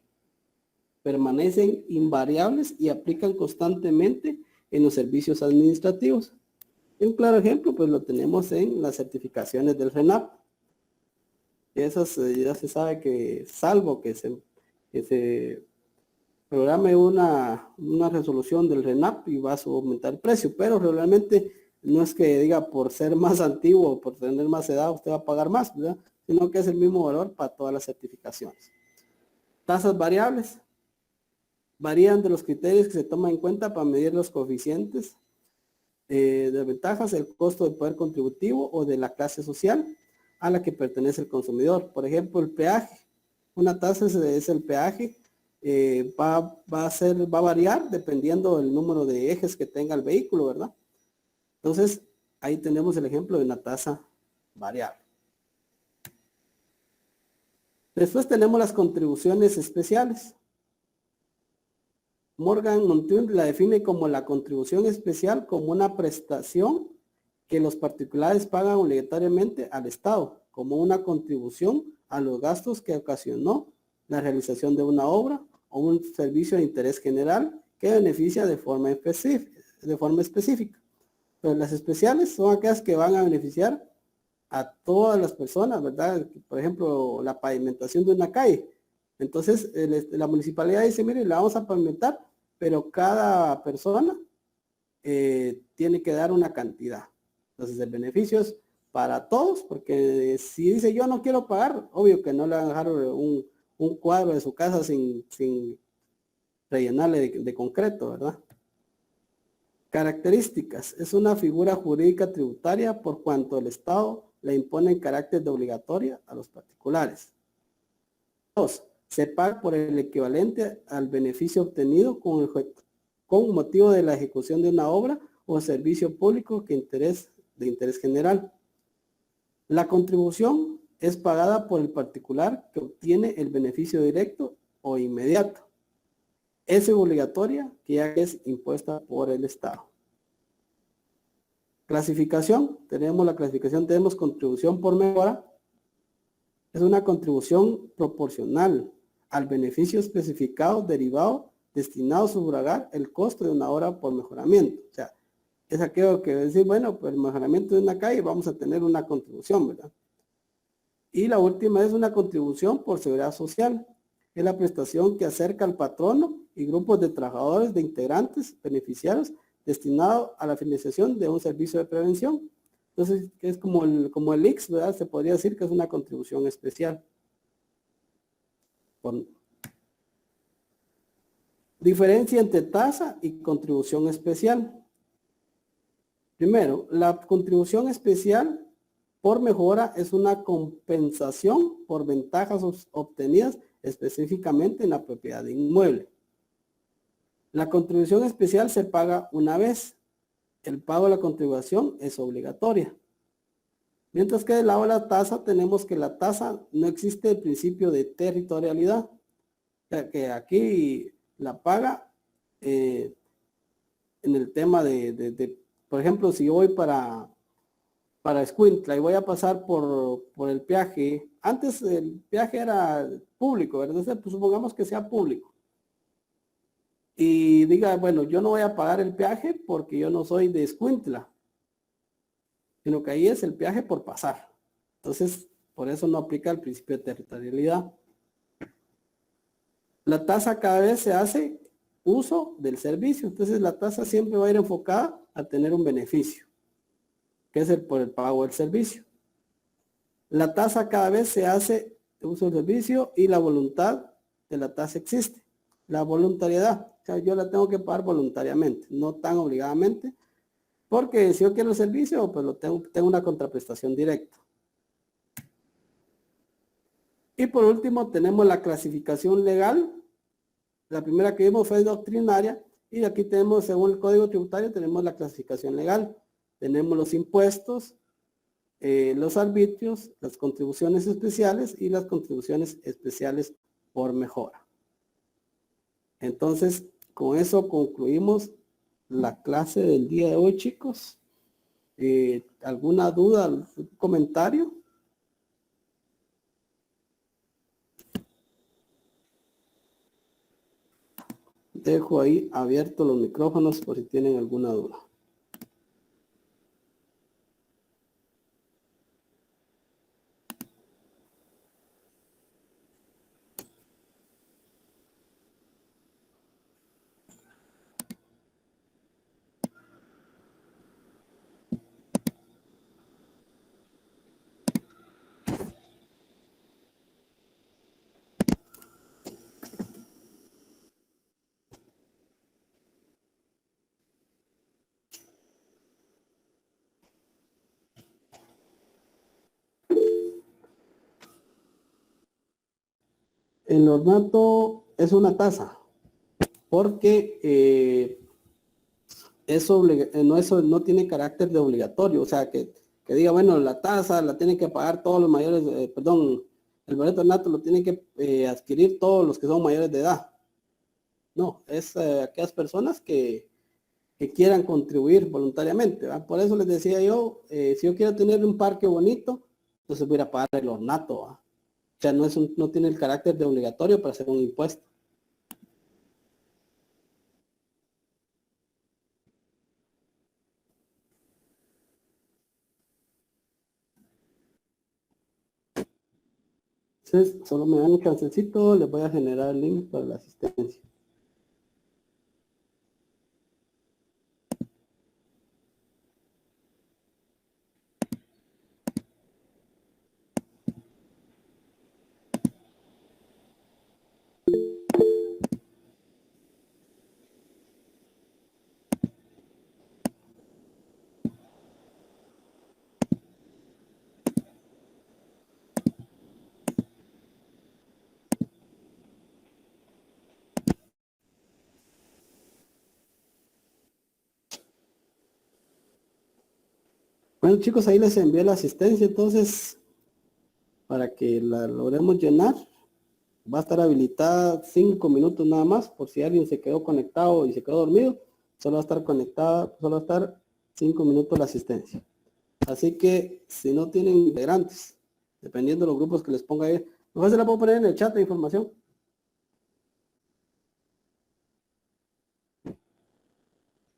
Speaker 1: permanecen invariables y aplican constantemente en los servicios administrativos. Y un claro ejemplo, pues lo tenemos en las certificaciones del RENAP. Esas ya se sabe que, salvo que se programe una resolución del RENAP y va a aumentar el precio, pero realmente no es que diga por ser más antiguo o por tener más edad usted va a pagar más, ¿verdad? Sino que es el mismo valor para todas las certificaciones. Tasas variables varían de los criterios que se toman en cuenta para medir los coeficientes de ventajas, el costo del poder contributivo o de la clase social a la que pertenece el consumidor. Por ejemplo, el peaje. Una tasa es el peaje. Va a variar dependiendo del número de ejes que tenga el vehículo, ¿verdad? Entonces, ahí tenemos el ejemplo de una tasa variable. Después tenemos las contribuciones especiales. Morgan Montiel la define como la contribución especial como una prestación que los particulares pagan obligatoriamente al Estado, como una contribución a los gastos que ocasionó la realización de una obra o un servicio de interés general que beneficia de forma específica. Pero las especiales son aquellas que van a beneficiar a todas las personas, ¿verdad? Por ejemplo, la pavimentación de una calle. Entonces, la municipalidad dice, mire, la vamos a pavimentar, pero cada persona tiene que dar una cantidad. Entonces, el beneficio es para todos, porque si dice yo no quiero pagar, obvio que no le van a dejar un cuadro de su casa sin rellenarle de concreto, ¿verdad? Características. Es una figura jurídica tributaria por cuanto el Estado la impone en carácter de obligatoria a los particulares. 2. Se paga por el equivalente al beneficio obtenido con motivo de la ejecución de una obra o servicio público de interés general. La contribución es pagada por el particular que obtiene el beneficio directo o inmediato. Es obligatoria, que ya es impuesta por el Estado. Clasificación. Tenemos contribución por mejora. Es una contribución proporcional al beneficio especificado derivado destinado a sufragar el costo de una obra por mejoramiento. O sea, es aquello que decir, bueno, pues el mejoramiento de una calle vamos a tener una contribución, ¿verdad? Y la última es una contribución por seguridad social. Es la prestación que acerca al patrono y grupos de trabajadores de integrantes beneficiarios destinado a la financiación de un servicio de prevención. Entonces, es como el IX, ¿verdad? Se podría decir que es una contribución especial. Diferencia entre tasa y contribución especial. Primero, la contribución especial por mejora es una compensación por ventajas obtenidas específicamente en la propiedad de inmueble. La contribución especial se paga una vez. El pago de la contribución es obligatoria. Mientras que del lado de la tasa tenemos que la tasa no existe el principio de territorialidad. O sea que aquí la paga en el tema por ejemplo, si yo voy para Escuintla y voy a pasar por el peaje. Antes el peaje era público, ¿verdad? Entonces, pues, supongamos que sea público. Y diga, bueno, yo no voy a pagar el peaje porque yo no soy de Escuintla, sino que ahí es el peaje por pasar. Entonces, por eso no aplica el principio de territorialidad. La tasa cada vez se hace uso del servicio. Entonces, la tasa siempre va a ir enfocada a tener un beneficio, que es por el pago del servicio. La tasa cada vez se hace uso del servicio y la voluntad de la tasa existe. La voluntariedad, o sea, yo la tengo que pagar voluntariamente, no tan obligadamente, porque si yo quiero el servicio, pues tengo una contraprestación directa. Y por último tenemos la clasificación legal. La primera que vimos fue doctrinaria y aquí tenemos, según el Código Tributario, tenemos la clasificación legal. Tenemos los impuestos, los arbitrios, las contribuciones especiales y las contribuciones especiales por mejora. Entonces, con eso concluimos la clase del día de hoy, chicos. ¿Alguna duda, algún comentario? Dejo ahí abiertos los micrófonos por si tienen alguna duda. El ornato es una tasa, porque no tiene carácter de obligatorio, o sea, que diga, bueno, la tasa la tienen que pagar todos los mayores, el boleto ornato lo tienen que adquirir todos los que son mayores de edad. No, es aquellas personas que quieran contribuir voluntariamente, ¿verdad? Por eso les decía yo, si yo quiero tener un parque bonito, entonces voy a pagar el ornato, ¿verdad? O sea, no tiene el carácter de obligatorio para hacer un impuesto. Entonces, solo me dan un chancecito, les voy a generar el link para la asistencia. Bueno, chicos, ahí les envié la asistencia, entonces, para que la logremos llenar, va a estar habilitada 5 minutos nada más, por si alguien se quedó conectado y se quedó dormido, solo va a estar conectada, solo va a estar 5 minutos la asistencia. Así que, si no tienen integrantes, dependiendo de los grupos que les ponga ahí, mejor se la puedo poner en el chat de información.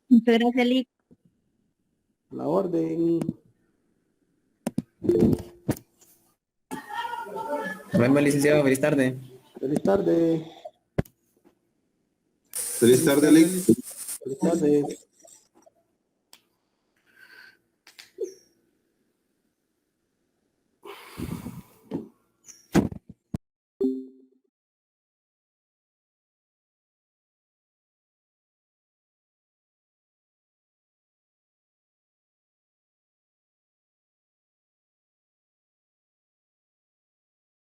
Speaker 7: Muchas gracias, Lick.
Speaker 1: A la orden.
Speaker 5: Nos vemos, licenciado. Feliz tarde.
Speaker 1: Feliz tarde.
Speaker 8: Feliz tarde, Alex.
Speaker 1: Feliz tarde.